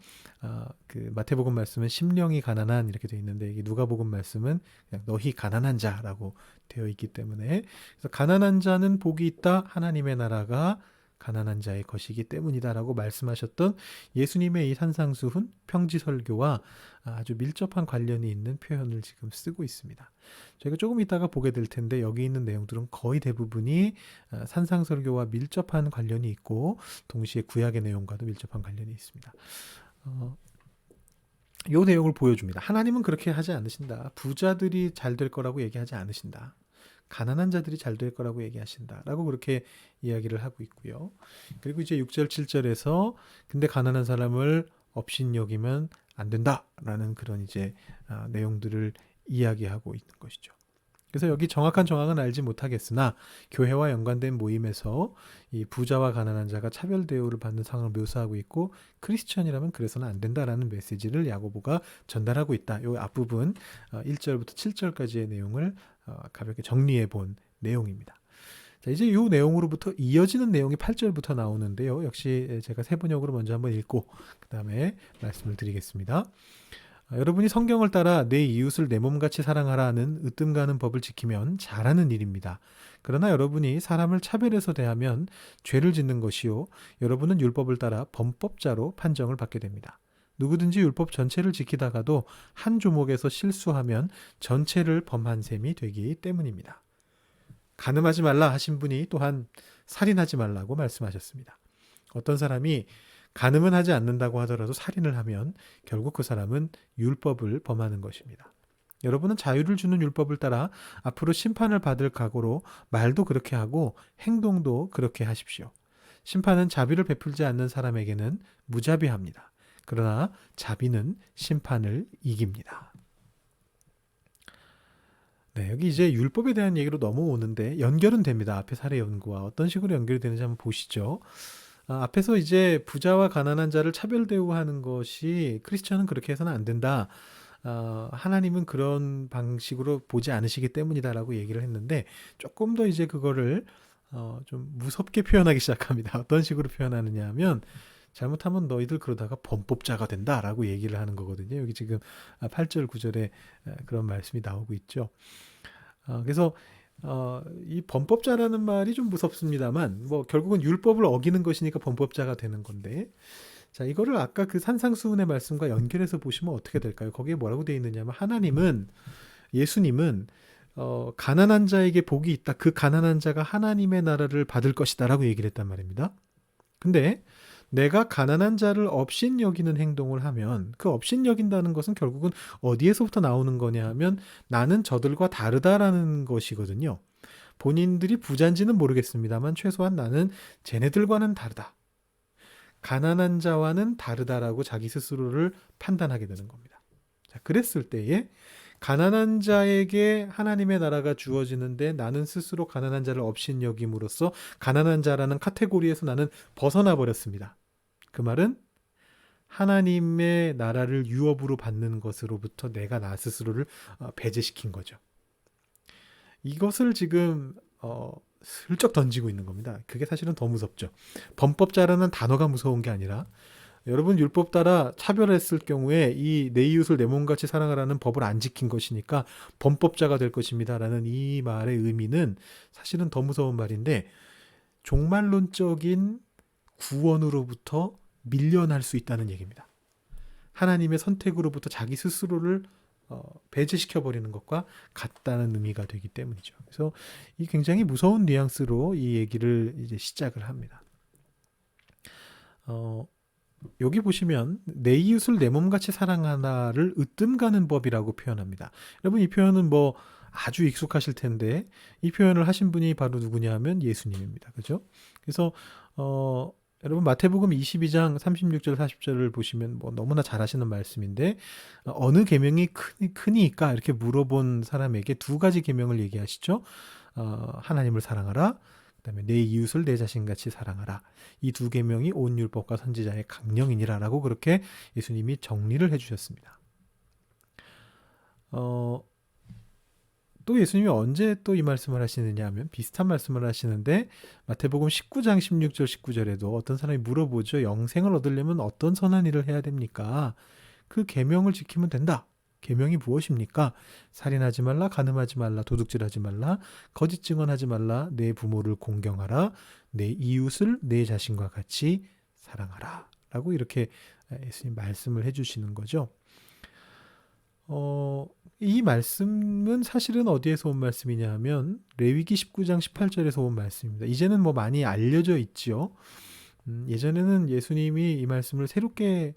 그 마태복음 말씀은 심령이 가난한 이렇게 되어 있는데 이게 누가복음 말씀은 그냥 너희 가난한 자라고 되어 있기 때문에, 그래서 가난한 자는 복이 있다. 하나님의 나라가 가난한 자의 것이기 때문이다라고 말씀하셨던 예수님의 이 산상수훈 평지설교와 아주 밀접한 관련이 있는 표현을 지금 쓰고 있습니다. 저희가 조금 이따가 보게 될 텐데 여기 있는 내용들은 거의 대부분이 산상설교와 밀접한 관련이 있고 동시에 구약의 내용과도 밀접한 관련이 있습니다. 이 내용을 보여줍니다. 하나님은 그렇게 하지 않으신다. 부자들이 잘 될 거라고 얘기하지 않으신다. 가난한 자들이 잘 될 거라고 얘기하신다 라고 그렇게 이야기를 하고 있고요. 그리고 이제 6절 7절에서 근데 가난한 사람을 업신여기면 안 된다 라는 그런 이제 내용들을 이야기하고 있는 것이죠. 그래서 여기 정확한 정황은 알지 못하겠으나 교회와 연관된 모임에서 이 부자와 가난한 자가 차별 대우를 받는 상황을 묘사하고 있고 크리스천이라면 그래서는 안 된다라는 메시지를 야고보가 전달하고 있다. 이 앞부분 1절부터 7절까지의 내용을 가볍게 정리해 본 내용입니다. 자, 이제 이 내용으로부터 이어지는 내용이 8절부터 나오는데요. 역시 제가 세 번역으로 먼저 한번 읽고 그 다음에 말씀을 드리겠습니다. 여러분이 성경을 따라 내 이웃을 내 몸같이 사랑하라는 으뜸 가는 법을 지키면 잘하는 일입니다. 그러나 여러분이 사람을 차별해서 대하면 죄를 짓는 것이요. 여러분은 율법을 따라 범법자로 판정을 받게 됩니다. 누구든지 율법 전체를 지키다가도 한 조목에서 실수하면 전체를 범한 셈이 되기 때문입니다. 간음하지 말라 하신 분이 또한 살인하지 말라고 말씀하셨습니다. 어떤 사람이 간음은 하지 않는다고 하더라도 살인을 하면 결국 그 사람은 율법을 범하는 것입니다. 여러분은 자유를 주는 율법을 따라 앞으로 심판을 받을 각오로 말도 그렇게 하고 행동도 그렇게 하십시오. 심판은 자비를 베풀지 않는 사람에게는 무자비합니다. 그러나 자비는 심판을 이깁니다. 네, 여기 이제 율법에 대한 얘기로 넘어오는데 연결은 됩니다. 앞에 사례 연구와 어떤 식으로 연결이 되는지 한번 보시죠. 앞에서 이제 부자와 가난한 자를 차별 대우하는 것이 크리스천은 그렇게 해서는 안 된다. 하나님은 그런 방식으로 보지 않으시기 때문이다라고 얘기를 했는데 조금 더 이제 그거를 좀 무섭게 표현하기 시작합니다. 어떤 식으로 표현하느냐 하면 잘못하면 너희들 그러다가 범법자가 된다라고 얘기를 하는 거거든요. 여기 지금 8절 9절에 그런 말씀이 나오고 있죠. 그래서 이 범법자라는 말이 좀 무섭습니다만 뭐 결국은 율법을 어기는 것이니까 범법자가 되는 건데, 자, 이거를 아까 그 산상수훈의 말씀과 연결해서 보시면 어떻게 될까요? 거기에 뭐라고 되어 있느냐면 하나님은, 예수님은 가난한 자에게 복이 있다. 그 가난한 자가 하나님의 나라를 받을 것이다 라고 얘기를 했단 말입니다. 근데 내가 가난한 자를 업신여기는 행동을 하면 그 업신여긴다는 것은 결국은 어디에서부터 나오는 거냐 하면 나는 저들과 다르다라는 것이거든요. 본인들이 부자인지는 모르겠습니다만 최소한 나는 쟤네들과는 다르다. 가난한 자와는 다르다라고 자기 스스로를 판단하게 되는 겁니다. 자, 그랬을 때에 가난한 자에게 하나님의 나라가 주어지는데 나는 스스로 가난한 자를 업신여김으로써 가난한 자라는 카테고리에서 나는 벗어나 버렸습니다. 그 말은 하나님의 나라를 유업으로 받는 것으로부터 내가 나 스스로를 배제시킨 거죠. 이것을 지금 슬쩍 던지고 있는 겁니다. 그게 사실은 더 무섭죠. 범법자라는 단어가 무서운 게 아니라 여러분 율법 따라 차별했을 경우에 이 내 이웃을 내 몸같이 사랑하라는 법을 안 지킨 것이니까 범법자가 될 것입니다 라는 이 말의 의미는 사실은 더 무서운 말인데 종말론적인 구원으로부터 밀려날 수 있다는 얘기입니다. 하나님의 선택으로부터 자기 스스로를 배제시켜버리는 것과 같다는 의미가 되기 때문이죠. 그래서 이 굉장히 무서운 뉘앙스로 이 얘기를 이제 시작을 합니다. 여기 보시면 내 이웃을 내 몸같이 사랑하나를 으뜸 가는 법이라고 표현합니다. 여러분 이 표현은 뭐 아주 익숙하실 텐데 이 표현을 하신 분이 바로 누구냐 하면 예수님입니다. 그죠? 그래서 여러분 마태복음 22장 36절 40절을 보시면 뭐 너무나 잘 아시는 말씀인데 어느 계명이 크니까 이렇게 물어본 사람에게 두 가지 계명을 얘기하시죠. 하나님을 사랑하라. 그다음에 내 이웃을 내 자신같이 사랑하라. 이 두 계명이 온 율법과 선지자의 강령이니라라고 그렇게 예수님이 정리를 해주셨습니다. 또 예수님이 언제 또 이 말씀을 하시느냐 하면 비슷한 말씀을 하시는데 마태복음 19장 16절 19절에도 어떤 사람이 물어보죠. 영생을 얻으려면 어떤 선한 일을 해야 됩니까? 그 계명을 지키면 된다. 계명이 무엇입니까? 살인하지 말라, 간음하지 말라, 도둑질하지 말라, 거짓 증언하지 말라, 내 부모를 공경하라, 내 이웃을 내 자신과 같이 사랑하라. 라고 이렇게 예수님 말씀을 해주시는 거죠. 이 말씀은 사실은 어디에서 온 말씀이냐 하면 레위기 19장 18절에서 온 말씀입니다. 이제는 뭐 많이 알려져 있죠. 예전에는 예수님이 이 말씀을 새롭게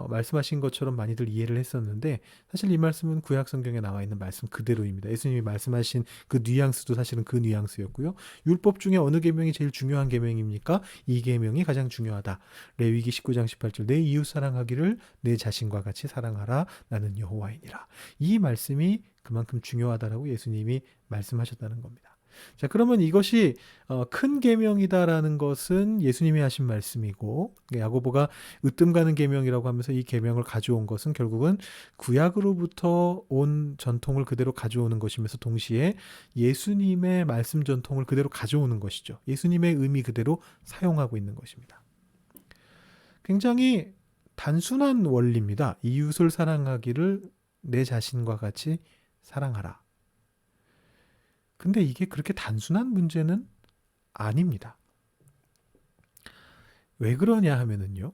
말씀하신 것처럼 많이들 이해를 했었는데 사실 이 말씀은 구약 성경에 나와 있는 말씀 그대로입니다. 예수님이 말씀하신 그 뉘앙스도 사실은 그 뉘앙스였고요. 율법 중에 어느 계명이 제일 중요한 계명입니까? 이 계명이 가장 중요하다. 레위기 19장 18절 내 이웃 사랑하기를 내 자신과 같이 사랑하라. 나는 여호와이니라. 이 말씀이 그만큼 중요하다라고 예수님이 말씀하셨다는 겁니다. 자, 그러면 이것이 큰 계명이다라는 것은 예수님이 하신 말씀이고 야고보가 으뜸 가는 계명이라고 하면서 이 계명을 가져온 것은 결국은 구약으로부터 온 전통을 그대로 가져오는 것이면서 동시에 예수님의 말씀 전통을 그대로 가져오는 것이죠. 예수님의 의미 그대로 사용하고 있는 것입니다. 굉장히 단순한 원리입니다. 이웃을 사랑하기를 내 자신과 같이 사랑하라. 근데 이게 그렇게 단순한 문제는 아닙니다. 왜 그러냐 하면은요.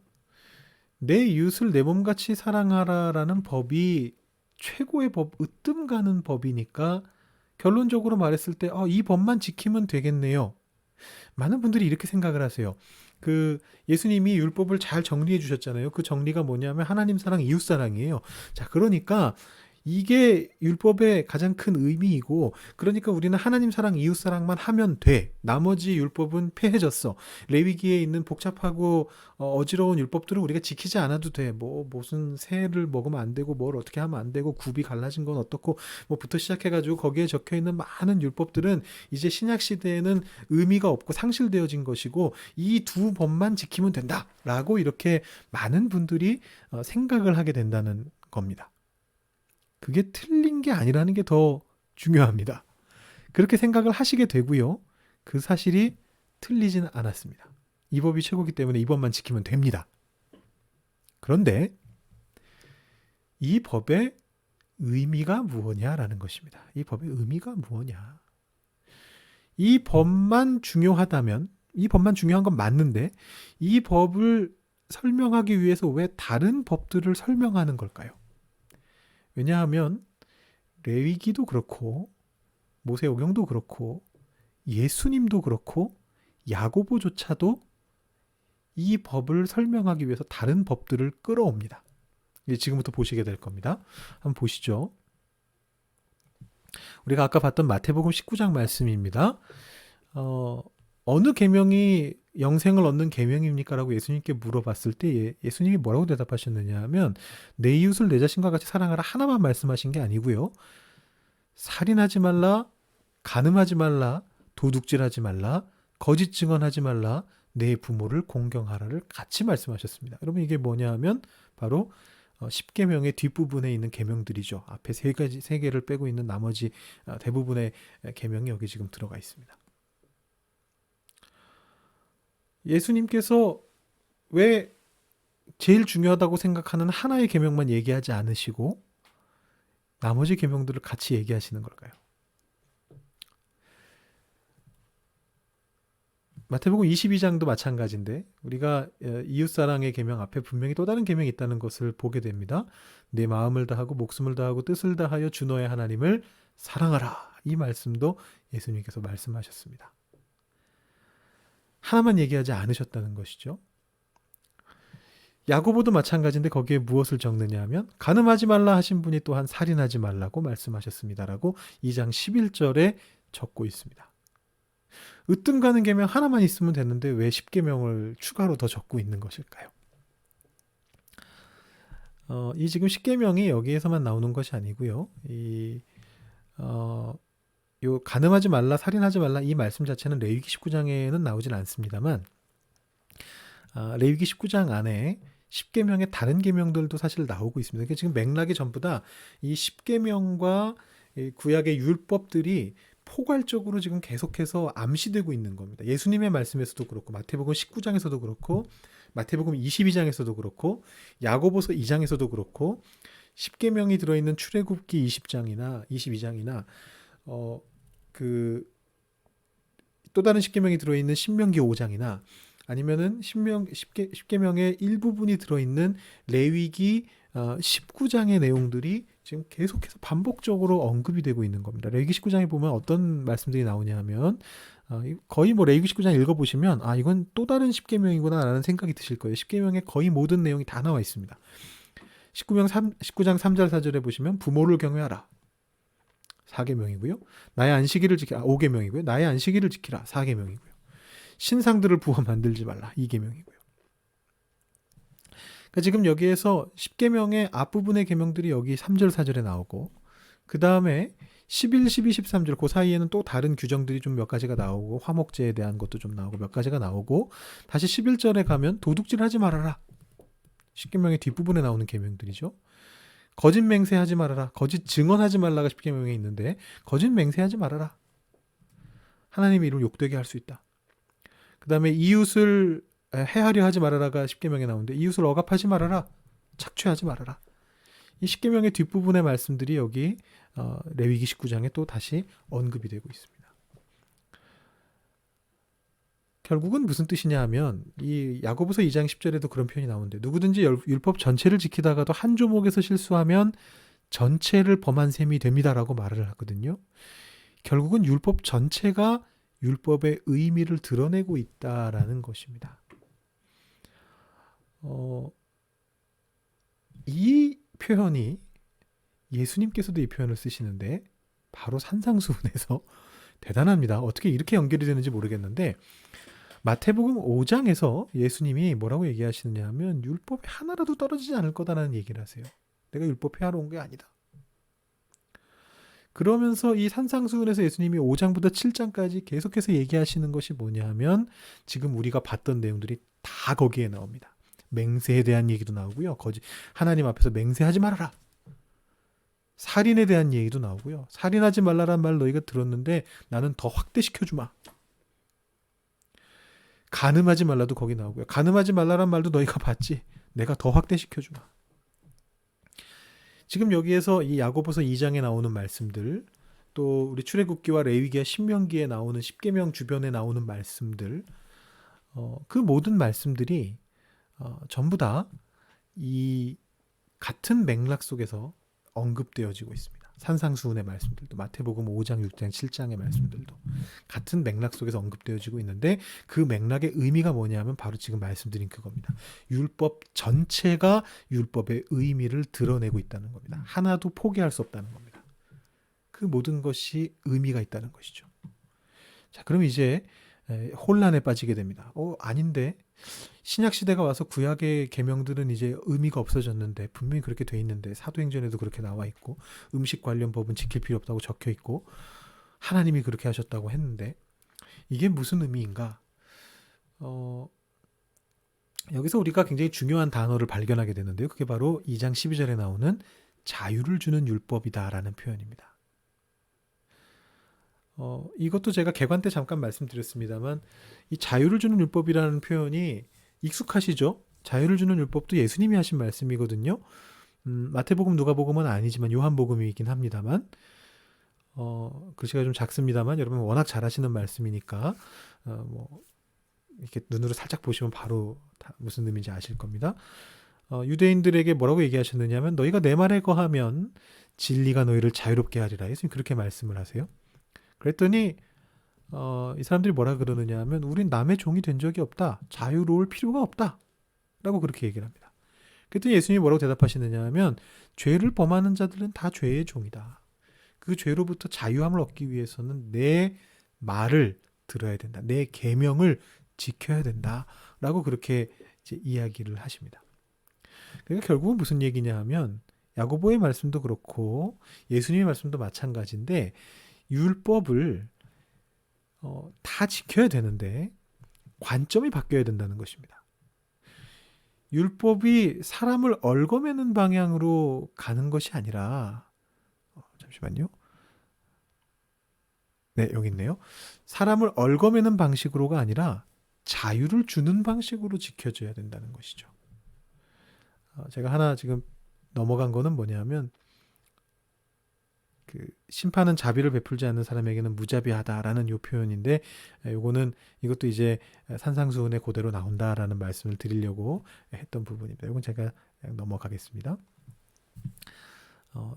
내 이웃을 내 몸같이 사랑하라라는 법이 최고의 법, 으뜸 가는 법이니까 결론적으로 말했을 때 이 법만 지키면 되겠네요. 많은 분들이 이렇게 생각을 하세요. 예수님이 율법을 잘 정리해 주셨잖아요. 그 정리가 뭐냐면 하나님 사랑, 이웃 사랑이에요. 자, 그러니까 이게 율법의 가장 큰 의미이고 그러니까 우리는 하나님 사랑, 이웃 사랑만 하면 돼. 나머지 율법은 폐해졌어. 레위기에 있는 복잡하고 어지러운 율법들은 우리가 지키지 않아도 돼. 무슨 새를 먹으면 안 되고 뭘 어떻게 하면 안 되고 굽이 갈라진 건 어떻고 부터 시작해가지고 거기에 적혀있는 많은 율법들은 이제 신약 시대에는 의미가 없고 상실되어진 것이고 이 두 법만 지키면 된다라고 이렇게 많은 분들이 생각을 하게 된다는 겁니다. 그게 틀린 게 아니라는 게 더 중요합니다. 그렇게 생각을 하시게 되고요. 그 사실이 틀리지는 않았습니다. 이 법이 최고이기 때문에 이 법만 지키면 됩니다. 그런데 이 법의 의미가 무엇냐라는 것입니다. 이 법의 의미가 무엇냐. 이 법만 중요하다면 이 법만 중요한 건 맞는데 이 법을 설명하기 위해서 왜 다른 법들을 설명하는 걸까요? 왜냐하면 레위기도 그렇고 모세오경도 그렇고 예수님도 그렇고 야고보조차도 이 법을 설명하기 위해서 다른 법들을 끌어옵니다. 이제 지금부터 보시게 될 겁니다. 한번 보시죠. 우리가 아까 봤던 마태복음 19장 말씀입니다. 어느 계명이 영생을 얻는 계명입니까? 라고 예수님께 물어봤을 때 예수님이 뭐라고 대답하셨느냐 하면 내 이웃을 내 자신과 같이 사랑하라 하나만 말씀하신 게 아니고요. 살인하지 말라, 간음하지 말라, 도둑질하지 말라, 거짓 증언하지 말라, 내 부모를 공경하라를 같이 말씀하셨습니다. 여러분 이게 뭐냐 하면 바로 10계명의 뒷부분에 있는 계명들이죠. 앞에 세 개를 빼고 있는 나머지 대부분의 계명이 여기 지금 들어가 있습니다. 예수님께서 왜 제일 중요하다고 생각하는 하나의 계명만 얘기하지 않으시고 나머지 계명들을 같이 얘기하시는 걸까요? 마태복음 22장도 마찬가지인데 우리가 이웃사랑의 계명 앞에 분명히 또 다른 계명이 있다는 것을 보게 됩니다. 내 마음을 다하고 목숨을 다하고 뜻을 다하여 주 너의 하나님을 사랑하라. 이 말씀도 예수님께서 말씀하셨습니다. 하나만 얘기하지 않으셨다는 것이죠. 야고보도 마찬가지인데 거기에 무엇을 적느냐 하면 간음하지 말라 하신 분이 또한 살인하지 말라고 말씀하셨습니다라고 2장 11절에 적고 있습니다. 으뜸 가는 계명 하나만 있으면 되는데 왜 10계명을 추가로 더 적고 있는 것일까요? 이 지금 10계명이 여기에서만 나오는 것이 아니고요. 요 간음하지 말라, 살인하지 말라 이 말씀 자체는 레위기 19장에는 나오진 않습니다만 레위기 19장 안에 10계명의 다른 계명들도 사실 나오고 있습니다. 그러니까 지금 맥락이 전부 다 이 10계명과 이 구약의 율법들이 포괄적으로 지금 계속해서 암시되고 있는 겁니다. 예수님의 말씀에서도 그렇고 마태복음 19장에서도 그렇고 마태복음 22장에서도 그렇고 야고보서 2장에서도 그렇고 십계명이 들어있는 출애굽기 20장이나 22장이나 그 또 다른 십계명이 들어있는 신명기 5장이나 아니면은 십계명의 일부분이 들어있는 레위기 19장의 내용들이 지금 계속해서 반복적으로 언급이 되고 있는 겁니다. 레위기 19장에 보면 어떤 말씀들이 나오냐 하면 거의 뭐 레위기 19장 읽어보시면 이건 또 다른 십계명이구나 라는 생각이 드실 거예요. 십계명의 거의 모든 내용이 다 나와 있습니다. 19장 3절 4절에 보시면 부모를 경외하라. 4계명이고요. 나의 안식일을 지키라. 5계명이고요. 나의 안식일을 지키라. 4계명이고요. 신상들을 부어 만들지 말라. 2계명이고요. 그러니까 지금 여기에서 10계명의 앞부분의 계명들이 여기 3절 4절에 나오고 그 다음에 11, 12, 13절 그 사이에는 또 다른 규정들이 좀 몇 가지가 나오고 화목제에 대한 것도 좀 나오고 몇 가지가 나오고 다시 11절에 가면 도둑질 하지 말아라. 10계명의 뒷부분에 나오는 계명들이죠. 거짓 맹세하지 말아라. 거짓 증언하지 말라가 10계명에 있는데 거짓 맹세하지 말아라. 하나님의 이름을 욕되게 할 수 있다. 그 다음에 이웃을 해하려 하지 말아라가 10계명에 나오는데 이웃을 억압하지 말아라. 착취하지 말아라. 이 10계명의 뒷부분의 말씀들이 여기 레위기 19장에 또 다시 언급이 되고 있습니다. 결국은 무슨 뜻이냐 하면 이 야고보서 2장 10절에도 그런 표현이 나오는데 누구든지 율법 전체를 지키다가도 한 조목에서 실수하면 전체를 범한 셈이 됩니다라고 말을 하거든요. 결국은 율법 전체가 율법의 의미를 드러내고 있다라는 것입니다. 이 표현이 예수님께서도 이 표현을 쓰시는데 바로 산상수훈에서 대단합니다. 어떻게 이렇게 연결이 되는지 모르겠는데 마태복음 5장에서 예수님이 뭐라고 얘기하시느냐 하면 율법이 하나라도 떨어지지 않을 거다라는 얘기를 하세요. 내가 율법 폐하러 온 게 아니다. 그러면서 이 산상수훈에서 예수님이 5장부터 7장까지 계속해서 얘기하시는 것이 뭐냐 하면 지금 우리가 봤던 내용들이 다 거기에 나옵니다. 맹세에 대한 얘기도 나오고요. 하나님 앞에서 맹세하지 말아라. 살인에 대한 얘기도 나오고요. 살인하지 말라란 말 너희가 들었는데 나는 더 확대시켜주마. 간음하지 말라도 거기 나오고요. 간음하지 말라란 말도 너희가 봤지. 내가 더 확대시켜주마. 지금 여기에서 이 야고보서 2장에 나오는 말씀들, 또 우리 출애굽기와 레위기와 신명기에 나오는 십계명 주변에 나오는 말씀들, 그 모든 말씀들이 전부 다 이 같은 맥락 속에서 언급되어지고 있습니다. 산상수훈의 말씀들도 마태복음 5장, 6장, 7장의 말씀들도 같은 맥락 속에서 언급되어지고 있는데 그 맥락의 의미가 뭐냐면 바로 지금 말씀드린 그겁니다. 율법 전체가 율법의 의미를 드러내고 있다는 겁니다. 하나도 포기할 수 없다는 겁니다. 그 모든 것이 의미가 있다는 것이죠. 자, 그럼 이제 혼란에 빠지게 됩니다. 아닌데 신약 시대가 와서 구약의 계명들은 이제 의미가 없어졌는데 분명히 그렇게 돼 있는데 사도행전에도 그렇게 나와 있고 음식 관련 법은 지킬 필요 없다고 적혀 있고 하나님이 그렇게 하셨다고 했는데 이게 무슨 의미인가? 여기서 우리가 굉장히 중요한 단어를 발견하게 되는데요. 그게 바로 2장 12절에 나오는 자유를 주는 율법이다라는 표현입니다. 이것도 제가 개관 때 잠깐 말씀드렸습니다만 이 자유를 주는 율법이라는 표현이 익숙하시죠? 자유를 주는 율법도 예수님이 하신 말씀이거든요. 마태복음, 누가복음은 아니지만 요한복음이긴 합니다만 글씨가 좀 작습니다만 여러분 워낙 잘 하시는 말씀이니까 이렇게 눈으로 살짝 보시면 바로 무슨 의미인지 아실 겁니다. 유대인들에게 뭐라고 얘기하셨느냐면 너희가 내 말에 거하면 진리가 너희를 자유롭게 하리라. 예수님 그렇게 말씀을 하세요. 그랬더니 이 사람들이 뭐라 그러느냐 하면 우린 남의 종이 된 적이 없다. 자유로울 필요가 없다. 라고 그렇게 얘기를 합니다. 그랬더니 예수님이 뭐라고 대답하시느냐 하면 죄를 범하는 자들은 다 죄의 종이다. 그 죄로부터 자유함을 얻기 위해서는 내 말을 들어야 된다. 내 계명을 지켜야 된다. 라고 그렇게 이제 이야기를 하십니다. 그러니까 결국은 무슨 얘기냐 하면 야고보의 말씀도 그렇고 예수님의 말씀도 마찬가지인데 율법을 다 지켜야 되는데 관점이 바뀌어야 된다는 것입니다. 율법이 사람을 얽어매는 방향으로 가는 것이 아니라 잠시만요. 네, 여기 있네요. 사람을 얽어매는 방식으로가 아니라 자유를 주는 방식으로 지켜줘야 된다는 것이죠. 제가 하나 지금 넘어간 거는 뭐냐면 그 심판은 자비를 베풀지 않는 사람에게는 무자비하다라는 요 표현인데, 요거는 이것도 이제 산상수훈의 그대로 나온다라는 말씀을 드리려고 했던 부분입니다. 이건 제가 그냥 넘어가겠습니다.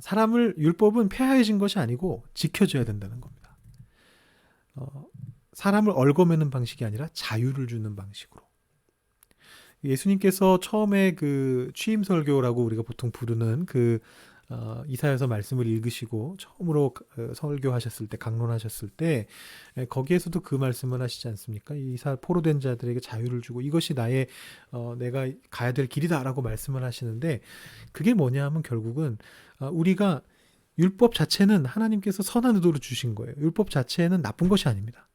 사람을 율법은 폐하해진 것이 아니고 지켜줘야 된다는 겁니다. 사람을 얽어매는 방식이 아니라 자유를 주는 방식으로. 예수님께서 처음에 그 취임 설교라고 우리가 보통 부르는 그 이사야서 말씀을 읽으시고 처음으로 설교하셨을 때, 강론하셨을 때 거기에서도 그 말씀을 하시지 않습니까? 이사 포로된 자들에게 자유를 주고 이것이 나의 내가 가야 될 길이다라고 말씀을 하시는데, 그게 뭐냐 하면 결국은 우리가 율법 자체는 하나님께서 선한 의도로 주신 거예요. 율법 자체는 나쁜 것이 아닙니다.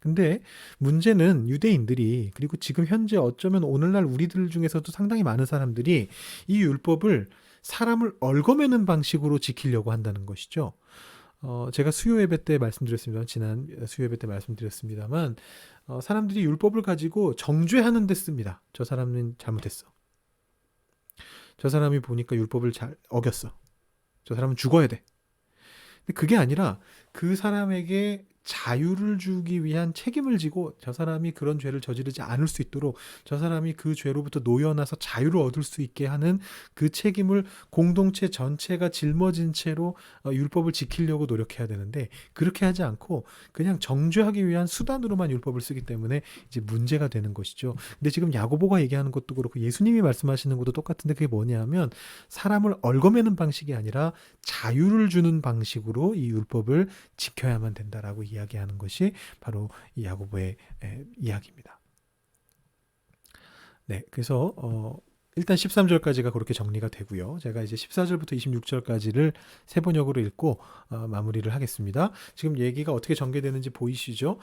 근데 문제는 유대인들이, 그리고 지금 현재 어쩌면 오늘날 우리들 중에서도 상당히 많은 사람들이 이 율법을 사람을 얽어매는 방식으로 지키려고 한다는 것이죠. 제가 수요 예배 때 말씀드렸습니다. 지난 수요 예배 때 말씀드렸습니다만, 사람들이 율법을 가지고 정죄하는 데 씁니다. 저 사람은 잘못했어. 저 사람이 보니까 율법을 잘 어겼어. 저 사람은 죽어야 돼. 근데 그게 아니라 그 사람에게 자유를 주기 위한 책임을 지고 저 사람이 그런 죄를 저지르지 않을 수 있도록, 저 사람이 그 죄로부터 놓여나서 자유를 얻을 수 있게 하는 그 책임을 공동체 전체가 짊어진 채로 율법을 지키려고 노력해야 되는데, 그렇게 하지 않고 그냥 정죄하기 위한 수단으로만 율법을 쓰기 때문에 이제 문제가 되는 것이죠. 근데 지금 야고보가 얘기하는 것도 그렇고 예수님이 말씀하시는 것도 똑같은데, 그게 뭐냐면 사람을 얽어매는 방식이 아니라 자유를 주는 방식으로 이 율법을 지켜야만 된다라고 이야기하는 것이 바로 이 야고보의 이야기입니다. 네, 그래서 일단 13절까지가 그렇게 정리가 되고요. 제가 이제 14절부터 26절까지를 세 번역으로 읽고 마무리를 하겠습니다. 지금 얘기가 어떻게 전개되는지 보이시죠?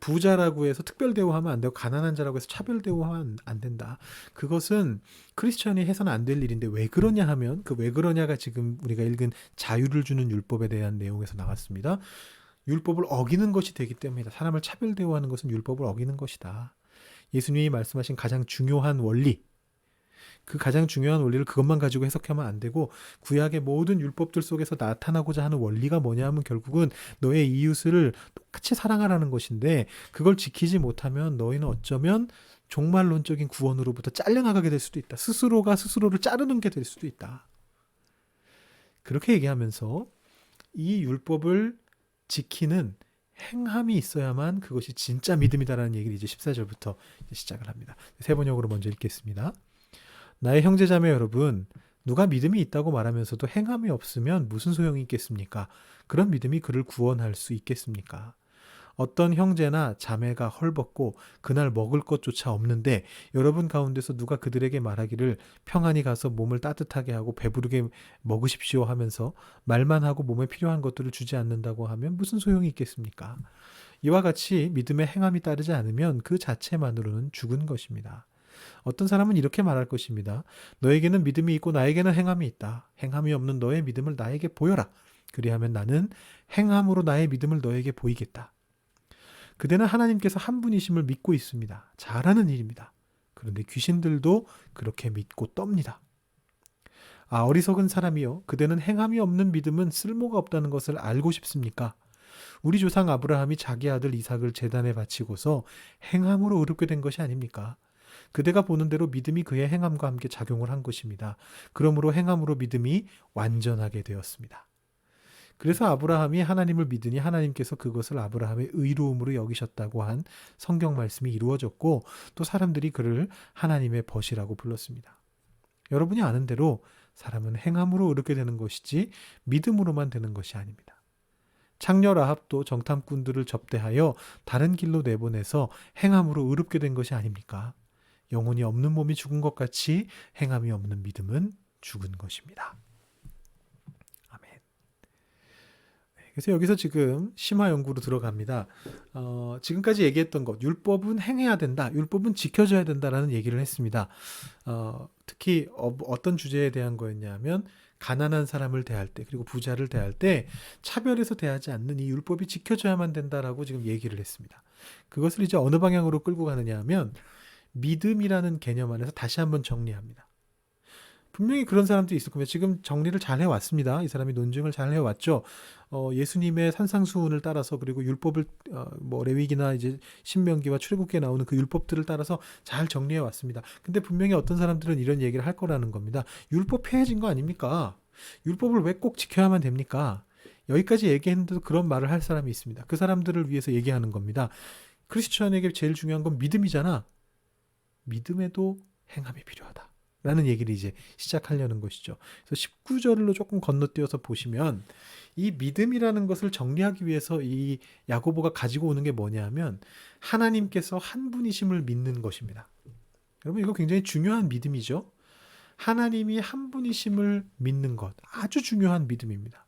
부자라고 해서 특별 대우하면 안 되고 가난한 자라고 해서 차별 대우하면 안 된다. 그것은 크리스천이 해서는 안 될 일인데, 왜 그러냐 하면 그 왜 그러냐가 지금 우리가 읽은 자유를 주는 율법에 대한 내용에서 나왔습니다. 율법을 어기는 것이 되기 때문이다. 사람을 차별 대우하는 것은 율법을 어기는 것이다. 예수님이 말씀하신 가장 중요한 원리, 그 가장 중요한 원리를 그것만 가지고 해석하면 안 되고, 구약의 모든 율법들 속에서 나타나고자 하는 원리가 뭐냐 하면 결국은 너의 이웃을 똑같이 사랑하라는 것인데, 그걸 지키지 못하면 너희는 어쩌면 종말론적인 구원으로부터 잘려나가게 될 수도 있다. 스스로가 스스로를 자르는 게 될 수도 있다. 그렇게 얘기하면서 이 율법을 지키는 행함이 있어야만 그것이 진짜 믿음이다라는 얘기를 이제 14절부터 시작을 합니다. 세 번역으로 먼저 읽겠습니다. 나의 형제자매 여러분, 누가 믿음이 있다고 말하면서도 행함이 없으면 무슨 소용이 있겠습니까? 그런 믿음이 그를 구원할 수 있겠습니까? 어떤 형제나 자매가 헐벗고 그날 먹을 것조차 없는데 여러분 가운데서 누가 그들에게 말하기를 평안히 가서 몸을 따뜻하게 하고 배부르게 먹으십시오 하면서 말만 하고 몸에 필요한 것들을 주지 않는다고 하면 무슨 소용이 있겠습니까? 이와 같이 믿음의 행함이 따르지 않으면 그 자체만으로는 죽은 것입니다. 어떤 사람은 이렇게 말할 것입니다. 너에게는 믿음이 있고 나에게는 행함이 있다. 행함이 없는 너의 믿음을 나에게 보여라. 그리하면 나는 행함으로 나의 믿음을 너에게 보이겠다. 그대는 하나님께서 한 분이심을 믿고 있습니다. 잘하는 일입니다. 그런데 귀신들도 그렇게 믿고 떱니다. 어리석은 사람이요, 그대는 행함이 없는 믿음은 쓸모가 없다는 것을 알고 싶습니까? 우리 조상 아브라함이 자기 아들 이삭을 제단에 바치고서 행함으로 의롭게 된 것이 아닙니까? 그대가 보는 대로 믿음이 그의 행함과 함께 작용을 한 것입니다. 그러므로 행함으로 믿음이 완전하게 되었습니다. 그래서 아브라함이 하나님을 믿으니 하나님께서 그것을 아브라함의 의로움으로 여기셨다고 한 성경 말씀이 이루어졌고, 또 사람들이 그를 하나님의 벗이라고 불렀습니다. 여러분이 아는 대로 사람은 행함으로 의롭게 되는 것이지 믿음으로만 되는 것이 아닙니다. 창녀 라합도 정탐꾼들을 접대하여 다른 길로 내보내서 행함으로 의롭게 된 것이 아닙니까? 영혼이 없는 몸이 죽은 것 같이 행함이 없는 믿음은 죽은 것입니다. 아멘. 그래서 여기서 지금 심화 연구로 들어갑니다. 지금까지 얘기했던 것, 율법은 행해야 된다, 율법은 지켜져야 된다라는 얘기를 했습니다. 특히 어떤 주제에 대한 거였냐면 가난한 사람을 대할 때 그리고 부자를 대할 때 차별해서 대하지 않는 이 율법이 지켜져야만 된다라고 지금 얘기를 했습니다. 그것을 이제 어느 방향으로 끌고 가느냐 하면 믿음이라는 개념 안에서 다시 한번 정리합니다. 분명히 그런 사람도 있을 겁니다. 지금 정리를 잘 해왔습니다. 이 사람이 논증을 잘 해왔죠. 예수님의 산상수훈을 따라서 그리고 율법을 뭐 레위기나 이제 신명기와 출애굽기에 나오는 그 율법들을 따라서 잘 정리해 왔습니다. 근데 분명히 어떤 사람들은 이런 얘기를 할 거라는 겁니다. 율법 폐해진 거 아닙니까? 율법을 왜 꼭 지켜야만 됩니까? 여기까지 얘기했는데도 그런 말을 할 사람이 있습니다. 그 사람들을 위해서 얘기하는 겁니다. 크리스천에게 제일 중요한 건 믿음이잖아. 믿음에도 행함이 필요하다. 라는 얘기를 이제 시작하려는 것이죠. 그래서 19절로 조금 건너뛰어서 보시면 이 믿음이라는 것을 정리하기 위해서 이 야고보가 가지고 오는 게 뭐냐 하면 하나님께서 한 분이심을 믿는 것입니다. 여러분 이거 굉장히 중요한 믿음이죠. 하나님이 한 분이심을 믿는 것. 아주 중요한 믿음입니다.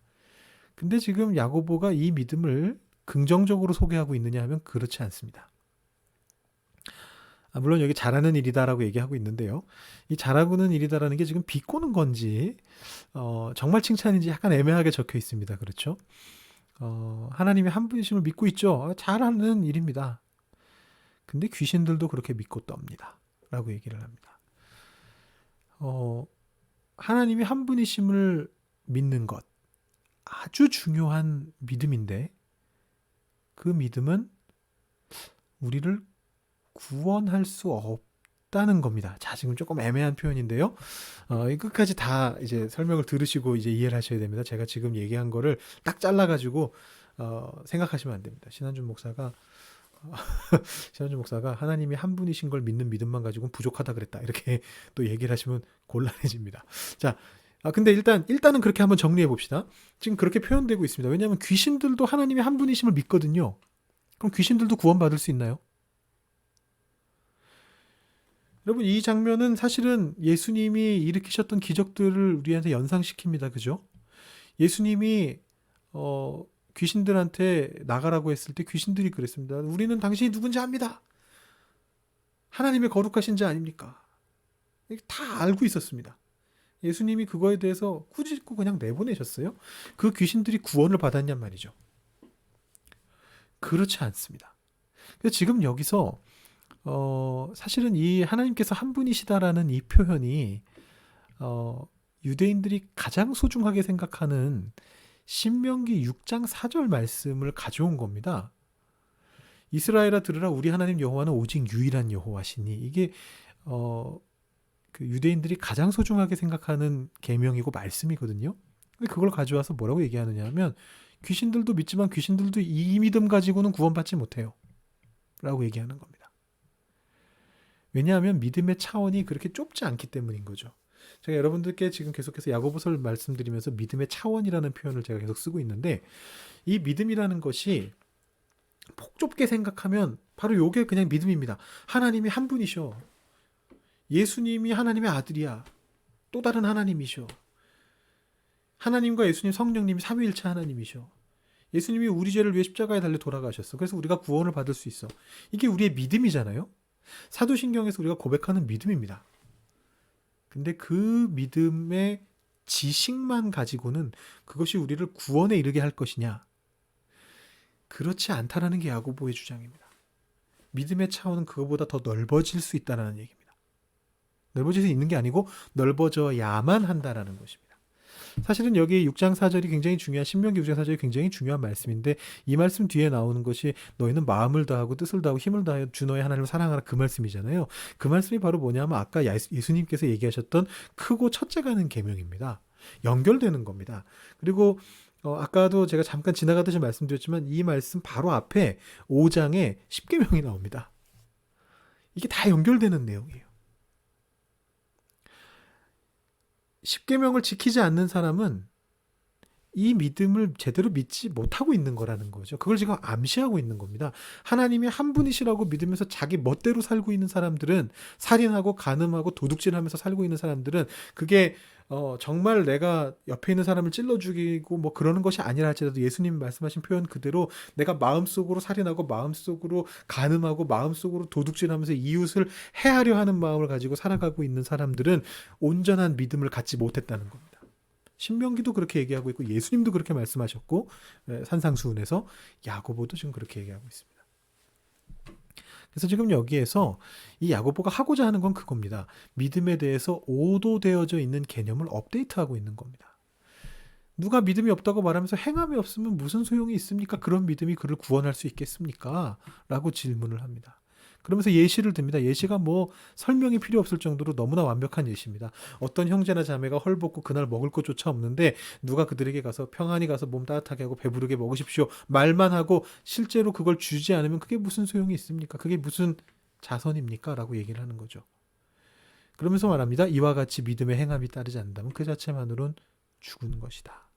근데 지금 야고보가 이 믿음을 긍정적으로 소개하고 있느냐 하면 그렇지 않습니다. 물론 여기 잘하는 일이다라고 얘기하고 있는데요. 이 잘하고는 일이다라는 게 지금 비꼬는 건지 정말 칭찬인지 약간 애매하게 적혀 있습니다. 그렇죠? 하나님이 한 분이심을 믿고 있죠. 잘하는 일입니다. 근데 귀신들도 그렇게 믿고 떱니다. 라고 얘기를 합니다. 하나님이 한 분이심을 믿는 것 아주 중요한 믿음인데 그 믿음은 우리를 구원할 수 없다는 겁니다. 자, 지금 조금 애매한 표현인데요. 끝까지 다 이제 설명을 들으시고 이제 이해를 하셔야 됩니다. 제가 지금 얘기한 거를 딱 잘라가지고 생각하시면 안 됩니다. 신한준 목사가 하나님이 한 분이신 걸 믿는 믿음만 가지고는 부족하다 그랬다. 이렇게 또 얘기를 하시면 곤란해집니다. 자, 근데 일단은 그렇게 한번 정리해 봅시다. 지금 그렇게 표현되고 있습니다. 왜냐하면 귀신들도 하나님이 한 분이심을 믿거든요. 그럼 귀신들도 구원받을 수 있나요? 여러분 이 장면은 사실은 예수님이 일으키셨던 기적들을 우리한테 연상시킵니다. 그죠? 예수님이 귀신들한테 나가라고 했을 때 귀신들이 그랬습니다. 우리는 당신이 누군지 압니다. 하나님의 거룩하신 자 아닙니까? 다 알고 있었습니다. 예수님이 그거에 대해서 꾸짖고 그냥 내보내셨어요. 그 귀신들이 구원을 받았냔 말이죠. 그렇지 않습니다. 그래서 지금 여기서 사실은 이 하나님께서 한 분이시다라는 이 표현이 유대인들이 가장 소중하게 생각하는 신명기 6장 4절 말씀을 가져온 겁니다. 이스라엘아 들으라 우리 하나님 여호와는 오직 유일한 여호와시니 이게 그 유대인들이 가장 소중하게 생각하는 계명이고 말씀이거든요. 그걸 가져와서 뭐라고 얘기하느냐 하면 귀신들도 믿지만 귀신들도 이 믿음 가지고는 구원받지 못해요. 라고 얘기하는 겁니다. 왜냐하면 믿음의 차원이 그렇게 좁지 않기 때문인 거죠. 제가 여러분들께 지금 계속해서 야고보서를 말씀드리면서 믿음의 차원이라는 표현을 제가 계속 쓰고 있는데 이 믿음이라는 것이 폭좁게 생각하면 바로 요게 그냥 믿음입니다. 하나님이 한 분이셔. 예수님이 하나님의 아들이야. 또 다른 하나님이셔. 하나님과 예수님 성령님이 삼위일체 하나님이셔. 예수님이 우리 죄를 위해 십자가에 달려 돌아가셨어. 그래서 우리가 구원을 받을 수 있어. 이게 우리의 믿음이잖아요. 사도신경에서 우리가 고백하는 믿음입니다. 근데 그 믿음의 지식만 가지고는 그것이 우리를 구원에 이르게 할 것이냐? 그렇지 않다라는 게 야고보의 주장입니다. 믿음의 차원은 그거보다 더 넓어질 수 있다는 얘기입니다. 넓어질 수 있는 게 아니고 넓어져야만 한다라는 것입니다. 사실은 여기 6장 4절이 굉장히 중요한 신명기 6장 4절이 굉장히 중요한 말씀인데 이 말씀 뒤에 나오는 것이 너희는 마음을 다하고 뜻을 다하고 힘을 다하여 주 너의 하나님을 사랑하라 그 말씀이잖아요. 그 말씀이 바로 뭐냐면 아까 예수님께서 얘기하셨던 크고 첫째 가는 계명입니다. 연결되는 겁니다. 그리고 아까도 제가 잠깐 지나가듯이 말씀드렸지만 이 말씀 바로 앞에 5장에 10계명이 나옵니다. 이게 다 연결되는 내용이에요. 10계명을 지키지 않는 사람은 이 믿음을 제대로 믿지 못하고 있는 거라는 거죠. 그걸 지금 암시하고 있는 겁니다. 하나님이 한 분이시라고 믿으면서 자기 멋대로 살고 있는 사람들은 살인하고 간음하고 도둑질하면서 살고 있는 사람들은 그게 정말 내가 옆에 있는 사람을 찔러 죽이고 뭐 그러는 것이 아니라 할지라도 예수님 말씀하신 표현 그대로 내가 마음속으로 살인하고 마음속으로 간음하고 마음속으로 도둑질하면서 이웃을 해하려 하는 마음을 가지고 살아가고 있는 사람들은 온전한 믿음을 갖지 못했다는 겁니다. 신명기도 그렇게 얘기하고 있고 예수님도 그렇게 말씀하셨고 산상수훈에서 야고보도 지금 그렇게 얘기하고 있습니다. 그래서 지금 여기에서 이 야고보가 하고자 하는 건 그겁니다. 믿음에 대해서 오도되어져 있는 개념을 업데이트하고 있는 겁니다. 누가 믿음이 없다고 말하면서 행함이 없으면 무슨 소용이 있습니까? 그런 믿음이 그를 구원할 수 있겠습니까? 라고 질문을 합니다. 그러면서 예시를 듭니다. 예시가 뭐 설명이 필요 없을 정도로 너무나 완벽한 예시입니다. 어떤 형제나 자매가 헐벗고 그날 먹을 것조차 없는데 누가 그들에게 가서 평안히 가서 몸 따뜻하게 하고 배부르게 먹으십시오. 말만 하고 실제로 그걸 주지 않으면 그게 무슨 소용이 있습니까? 그게 무슨 자선입니까? 라고 얘기를 하는 거죠. 그러면서 말합니다. 이와 같이 믿음의 행함이 따르지 않는다면 그 자체만으론 죽은 것이다.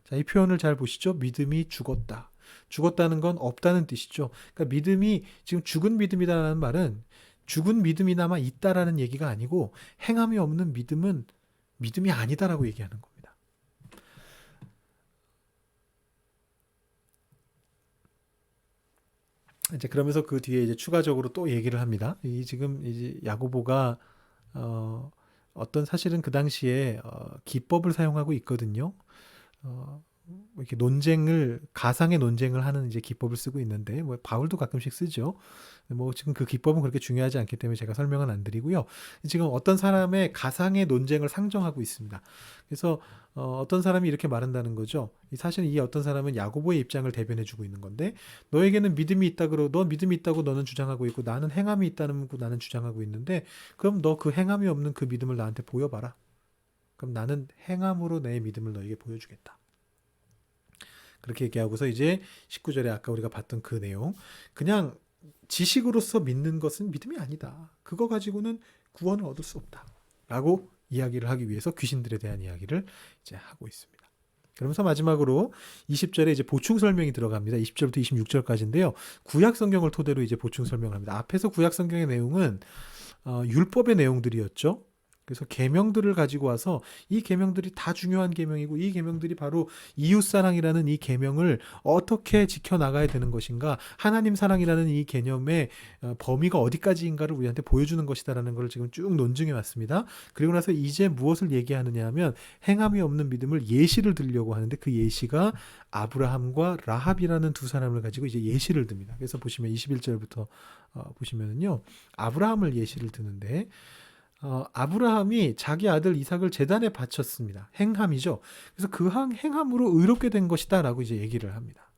자, 이 표현을 잘 보시죠. 믿음이 죽었다. 죽었다는 건 없다는 뜻이죠. 그러니까 믿음이 지금 죽은 믿음이라는 말은 죽은 믿음이나마 있다라는 얘기가 아니고 행함이 없는 믿음은 믿음이 아니다라고 얘기하는 겁니다. 이제 그러면서 그 뒤에 이제 추가적으로 또 얘기를 합니다. 이 지금 이제 야고보가 어떤 사실은 그 당시에 기법을 사용하고 있거든요. 이렇게 가상의 논쟁을 하는 이제 기법을 쓰고 있는데, 뭐, 바울도 가끔씩 쓰죠. 뭐, 지금 그 기법은 그렇게 중요하지 않기 때문에 제가 설명은 안 드리고요. 지금 어떤 사람의 가상의 논쟁을 상정하고 있습니다. 그래서, 어떤 사람이 이렇게 말한다는 거죠. 사실 이 어떤 사람은 야고보의 입장을 대변해주고 있는 건데, 너에게는 믿음이 있다 너 믿음이 있다고 너는 주장하고 있고, 나는 행함이 있다는 거 나는 주장하고 있는데, 그럼 너 그 행함이 없는 그 믿음을 나한테 보여봐라. 그럼 나는 행함으로 내 믿음을 너에게 보여주겠다. 그렇게 얘기하고서 이제 19절에 아까 우리가 봤던 그 내용, 그냥 지식으로서 믿는 것은 믿음이 아니다. 그거 가지고는 구원을 얻을 수 없다. 라고 이야기를 하기 위해서 귀신들에 대한 이야기를 이제 하고 있습니다. 그러면서 마지막으로 20절에 이제 보충 설명이 들어갑니다. 20절부터 26절까지인데요. 구약 성경을 토대로 이제 보충 설명을 합니다. 앞에서 구약 성경의 내용은 율법의 내용들이었죠. 그래서 계명들을 가지고 와서 이 계명들이 다 중요한 계명이고 이 계명들이 바로 이웃사랑이라는 이 계명을 어떻게 지켜나가야 되는 것인가, 하나님 사랑이라는 이 개념의 범위가 어디까지인가를 우리한테 보여주는 것이다라는 걸 지금 쭉 논증해 왔습니다. 그리고 나서 이제 무엇을 얘기하느냐 하면 행함이 없는 믿음을 예시를 들려고 하는데, 그 예시가 아브라함과 라합이라는 두 사람을 가지고 이제 예시를 듭니다. 그래서 보시면 21절부터 보시면은요, 아브라함을 예시를 드는데, 아브라함이 자기 아들 이삭을 제단에 바쳤습니다. 행함이죠. 그래서 그 행함으로 의롭게 된 것이다 라고 이제 얘기를 합니다.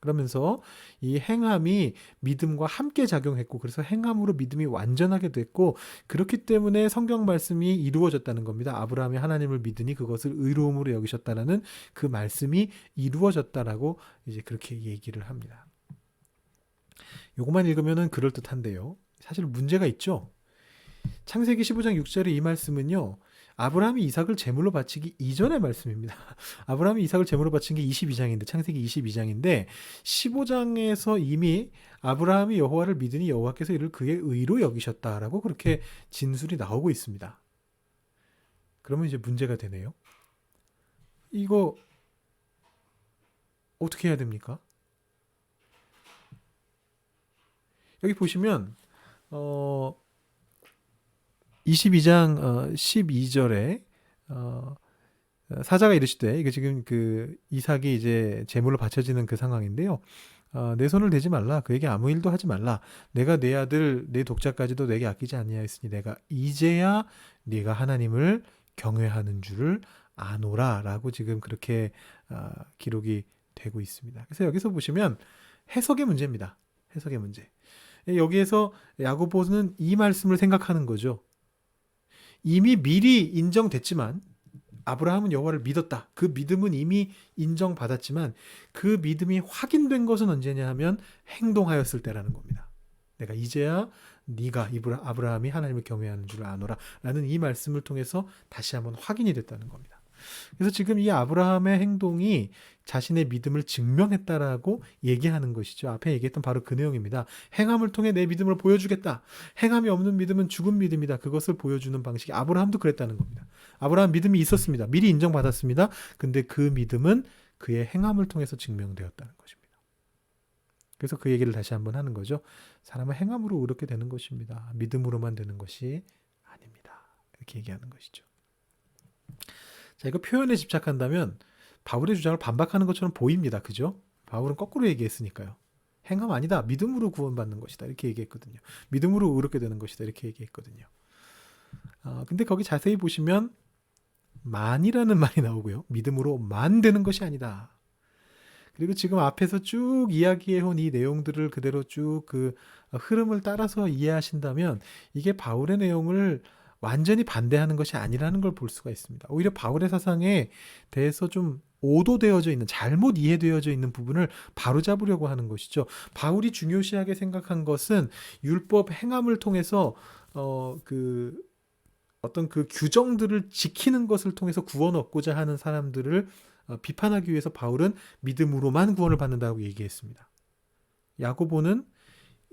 그러면서 이 행함이 믿음과 함께 작용했고, 그래서 행함으로 믿음이 완전하게 됐고, 그렇기 때문에 성경 말씀이 이루어졌다는 겁니다. 아브라함이 하나님을 믿으니 그것을 의로움으로 여기셨다라는 그 말씀이 이루어졌다라고 이제 그렇게 얘기를 합니다. 요것만 읽으면은 그럴듯한데요. 사실 문제가 있죠. 창세기 15장 6절의 이 말씀은요, 아브라함이 이삭을 제물로 바치기 이전의 말씀입니다. 아브라함이 이삭을 제물로 바친 게 22장인데, 창세기 22장인데 15장에서 이미 아브라함이 여호와를 믿으니 여호와께서 이를 그의 의로 여기셨다라고 그렇게 진술이 나오고 있습니다. 그러면 이제 문제가 되네요. 이거 어떻게 해야 됩니까? 여기 보시면 22장 12절에 사자가 이르시되, 이게 지금 그 이삭이 이제 제물로 바쳐지는 그 상황인데요. 내 손을 대지 말라, 그에게 아무 일도 하지 말라. 내가 내 아들 내 독자까지도 내게 아끼지 아니하였으니 내가 이제야 네가 하나님을 경외하는 줄을 아노라라고 지금 그렇게 기록이 되고 있습니다. 그래서 여기서 보시면 해석의 문제입니다. 해석의 문제. 여기에서 야고보는 이 말씀을 생각하는 거죠. 이미 미리 인정됐지만, 아브라함은 여호와를 믿었다. 그 믿음은 이미 인정받았지만 그 믿음이 확인된 것은 언제냐 하면 행동하였을 때라는 겁니다. 내가 이제야 네가 아브라함이 하나님을 경외하는 줄 아노라 라는 이 말씀을 통해서 다시 한번 확인이 됐다는 겁니다. 그래서 지금 이 아브라함의 행동이 자신의 믿음을 증명했다라고 얘기하는 것이죠. 앞에 얘기했던 바로 그 내용입니다. 행함을 통해 내 믿음을 보여주겠다. 행함이 없는 믿음은 죽은 믿음이다. 그것을 보여주는 방식이, 아브라함도 그랬다는 겁니다. 아브라함 믿음이 있었습니다. 미리 인정받았습니다. 근데 그 믿음은 그의 행함을 통해서 증명되었다는 것입니다. 그래서 그 얘기를 다시 한번 하는 거죠. 사람은 행함으로 의롭게 되는 것입니다. 믿음으로만 되는 것이 아닙니다. 이렇게 얘기하는 것이죠. 자, 이거 표현에 집착한다면 바울의 주장을 반박하는 것처럼 보입니다. 그죠? 바울은 거꾸로 얘기했으니까요. 행함 아니다. 믿음으로 구원받는 것이다. 이렇게 얘기했거든요. 믿음으로 의롭게 되는 것이다. 이렇게 얘기했거든요. 근데 거기 자세히 보시면 만이라는 말이 나오고요. 믿음으로만 되는 것이 아니다. 그리고 지금 앞에서 쭉 이야기해온 이 내용들을 그대로 쭉 그 흐름을 따라서 이해하신다면 이게 바울의 내용을 완전히 반대하는 것이 아니라는 걸 볼 수가 있습니다. 오히려 바울의 사상에 대해서 좀 오도되어져 있는, 잘못 이해되어져 있는 부분을 바로잡으려고 하는 것이죠. 바울이 중요시하게 생각한 것은 율법 행함을 통해서 어떤 그 규정들을 지키는 것을 통해서 구원 얻고자 하는 사람들을 비판하기 위해서 바울은 믿음으로만 구원을 받는다고 얘기했습니다. 야고보는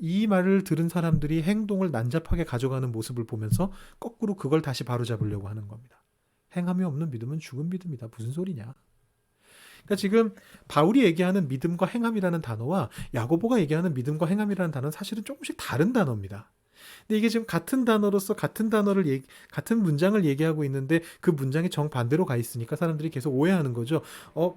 이 말을 들은 사람들이 행동을 난잡하게 가져가는 모습을 보면서 거꾸로 그걸 다시 바로잡으려고 하는 겁니다. 행함이 없는 믿음은 죽은 믿음이다. 무슨 소리냐? 그러니까 지금 바울이 얘기하는 믿음과 행함이라는 단어와 야고보가 얘기하는 믿음과 행함이라는 단어는 사실은 조금씩 다른 단어입니다. 근데 이게 지금 같은 단어로서 같은 문장을 얘기하고 있는데 그 문장이 정반대로 가 있으니까 사람들이 계속 오해하는 거죠.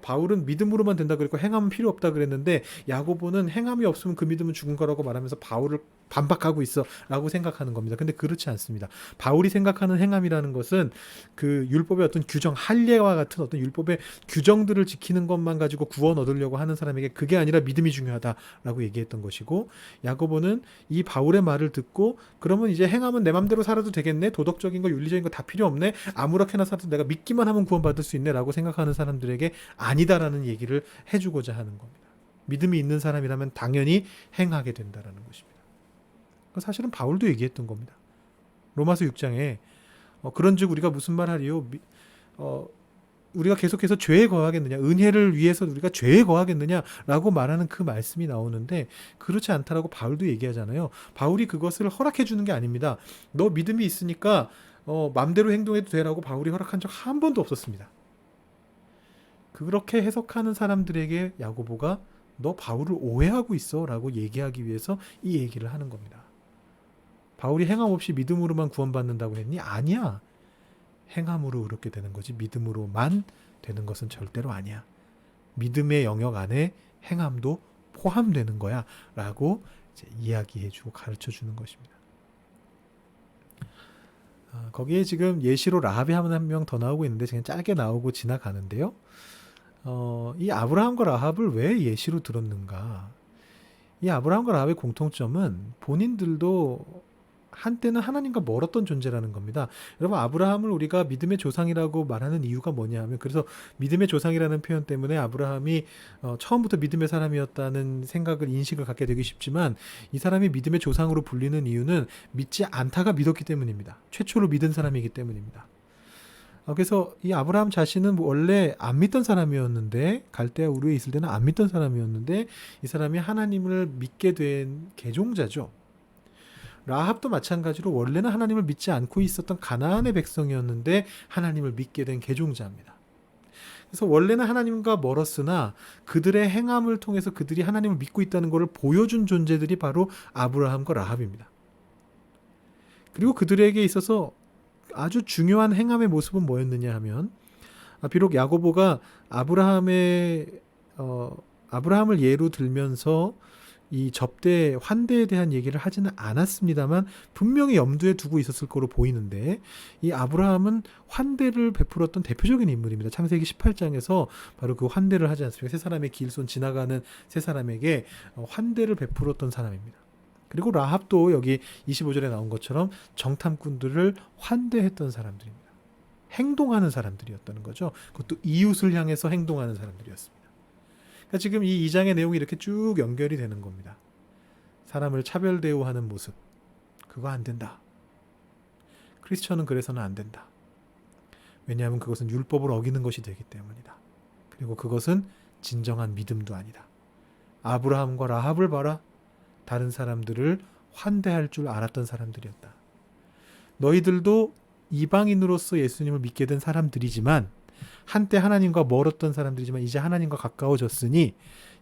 바울은 믿음으로만 된다 그랬고 행함은 필요 없다 그랬는데 야고보는 행함이 없으면 그 믿음은 죽은 거라고 말하면서 바울을 반박하고 있어라고 생각하는 겁니다. 근데 그렇지 않습니다. 바울이 생각하는 행함이라는 것은 그 율법의 어떤 규정, 할례와 같은 어떤 율법의 규정들을 지키는 것만 가지고 구원 얻으려고 하는 사람에게 그게 아니라 믿음이 중요하다라고 얘기했던 것이고, 야고보는 이 바울의 말을 듣고 그러면 이제 행함은 내 맘대로 살아도 되겠네, 도덕적인 거 윤리적인 거 다 필요 없네, 아무렇게나 살아도 내가 믿기만 하면 구원받을 수 있네 라고 생각하는 사람들에게 아니다라는 얘기를 해주고자 하는 겁니다. 믿음이 있는 사람이라면 당연히 행하게 된다라는 것입니다. 사실은 바울도 얘기했던 겁니다. 로마서 6장에 그런즉 우리가 무슨 말하리요? 우리가 계속해서 죄에 거하겠느냐, 은혜를 위해서 우리가 죄에 거하겠느냐라고 말하는 그 말씀이 나오는데 그렇지 않다라고 바울도 얘기하잖아요. 바울이 그것을 허락해 주는 게 아닙니다. 너 믿음이 있으니까 맘대로 행동해도 되라고 바울이 허락한 적 한 번도 없었습니다. 그렇게 해석하는 사람들에게 야고보가 너 바울을 오해하고 있어 라고 얘기하기 위해서 이 얘기를 하는 겁니다. 바울이 행함 없이 믿음으로만 구원받는다고 했니? 아니야. 행함으로 의롭게 되는 거지 믿음으로만 되는 것은 절대로 아니야. 믿음의 영역 안에 행함도 포함되는 거야 라고 이제 이야기해주고 가르쳐주는 것입니다. 거기에 지금 예시로 라합이 한 명 더 나오고 있는데 그냥 짧게 나오고 지나가는데요. 이 아브라함과 라합을 왜 예시로 들었는가? 이 아브라함과 라합의 공통점은 본인들도 한때는 하나님과 멀었던 존재라는 겁니다. 여러분, 아브라함을 우리가 믿음의 조상이라고 말하는 이유가 뭐냐 하면, 그래서 믿음의 조상이라는 표현 때문에 아브라함이 처음부터 믿음의 사람이었다는 생각을, 인식을 갖게 되기 쉽지만 이 사람이 믿음의 조상으로 불리는 이유는 믿지 않다가 믿었기 때문입니다. 최초로 믿은 사람이기 때문입니다. 그래서 이 아브라함 자신은 원래 안 믿던 사람이었는데, 갈대아 우르에 있을 때는 안 믿던 사람이었는데 이 사람이 하나님을 믿게 된 계종자죠. 라합도 마찬가지로 원래는 하나님을 믿지 않고 있었던 가나안의 백성이었는데 하나님을 믿게 된 계종자입니다. 그래서 원래는 하나님과 멀었으나 그들의 행함을 통해서 그들이 하나님을 믿고 있다는 것을 보여준 존재들이 바로 아브라함과 라합입니다. 그리고 그들에게 있어서 아주 중요한 행함의 모습은 뭐였느냐 하면, 비록 야고보가 아브라함을 예로 들면서 이 접대, 환대에 대한 얘기를 하지는 않았습니다만 분명히 염두에 두고 있었을 거로 보이는데, 이 아브라함은 환대를 베풀었던 대표적인 인물입니다. 창세기 18장에서 바로 그 환대를 하지 않습니까? 세 사람의 길손 지나가는 세 사람에게 환대를 베풀었던 사람입니다. 그리고 라합도 여기 25절에 나온 것처럼 정탐꾼들을 환대했던 사람들입니다. 행동하는 사람들이었다는 거죠. 그것도 이웃을 향해서 행동하는 사람들이었습니다. 그러니까 지금 이 2장의 내용이 이렇게 쭉 연결이 되는 겁니다. 사람을 차별 대우하는 모습, 그거 안 된다. 크리스천은 그래서는 안 된다. 왜냐하면 그것은 율법을 어기는 것이 되기 때문이다. 그리고 그것은 진정한 믿음도 아니다. 아브라함과 라합을 봐라. 다른 사람들을 환대할 줄 알았던 사람들이었다. 너희들도 이방인으로서 예수님을 믿게 된 사람들이지만, 한때 하나님과 멀었던 사람들이지만 이제 하나님과 가까워졌으니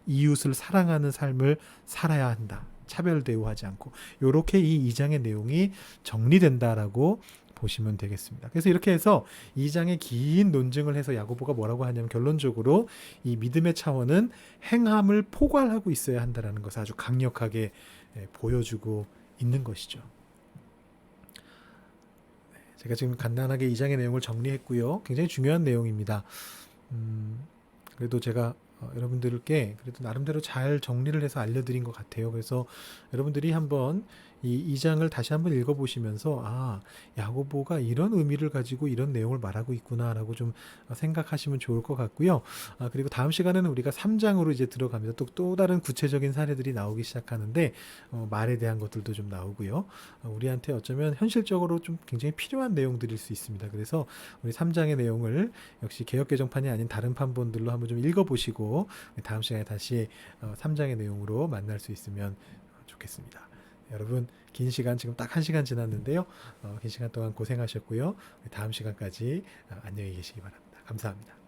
이웃을 사랑하는 삶을 살아야 한다. 차별 대우하지 않고. 이렇게 이 2장의 내용이 정리된다라고 보시면 되겠습니다. 그래서 이렇게 해서 2장의 긴 논증을 해서 야고보가 뭐라고 하냐면 결론적으로 이 믿음의 차원은 행함을 포괄하고 있어야 한다라는 것을 아주 강력하게 보여주고 있는 것이죠. 제가 지금 간단하게 2장의 내용을 정리했고요. 굉장히 중요한 내용입니다. 그래도 제가 여러분들께 그래도 나름대로 잘 정리를 해서 알려드린 것 같아요. 그래서 여러분들이 한번 이 2장을 다시 한번 읽어보시면서 야고보가 이런 의미를 가지고 이런 내용을 말하고 있구나라고 좀 생각하시면 좋을 것 같고요. 그리고 다음 시간에는 우리가 3장으로 이제 들어갑니다. 또 다른 구체적인 사례들이 나오기 시작하는데 말에 대한 것들도 좀 나오고요. 우리한테 어쩌면 현실적으로 좀 굉장히 필요한 내용들일 수 있습니다. 그래서 우리 3장의 내용을 역시 개역개정판이 아닌 다른 판본들로 한번 좀 읽어보시고 다음 시간에 다시 3장의 내용으로 만날 수 있으면 좋겠습니다. 여러분 긴 시간 지금 딱 1시간 지났는데요. 긴 시간 동안 고생하셨고요. 다음 시간까지 안녕히 계시기 바랍니다. 감사합니다.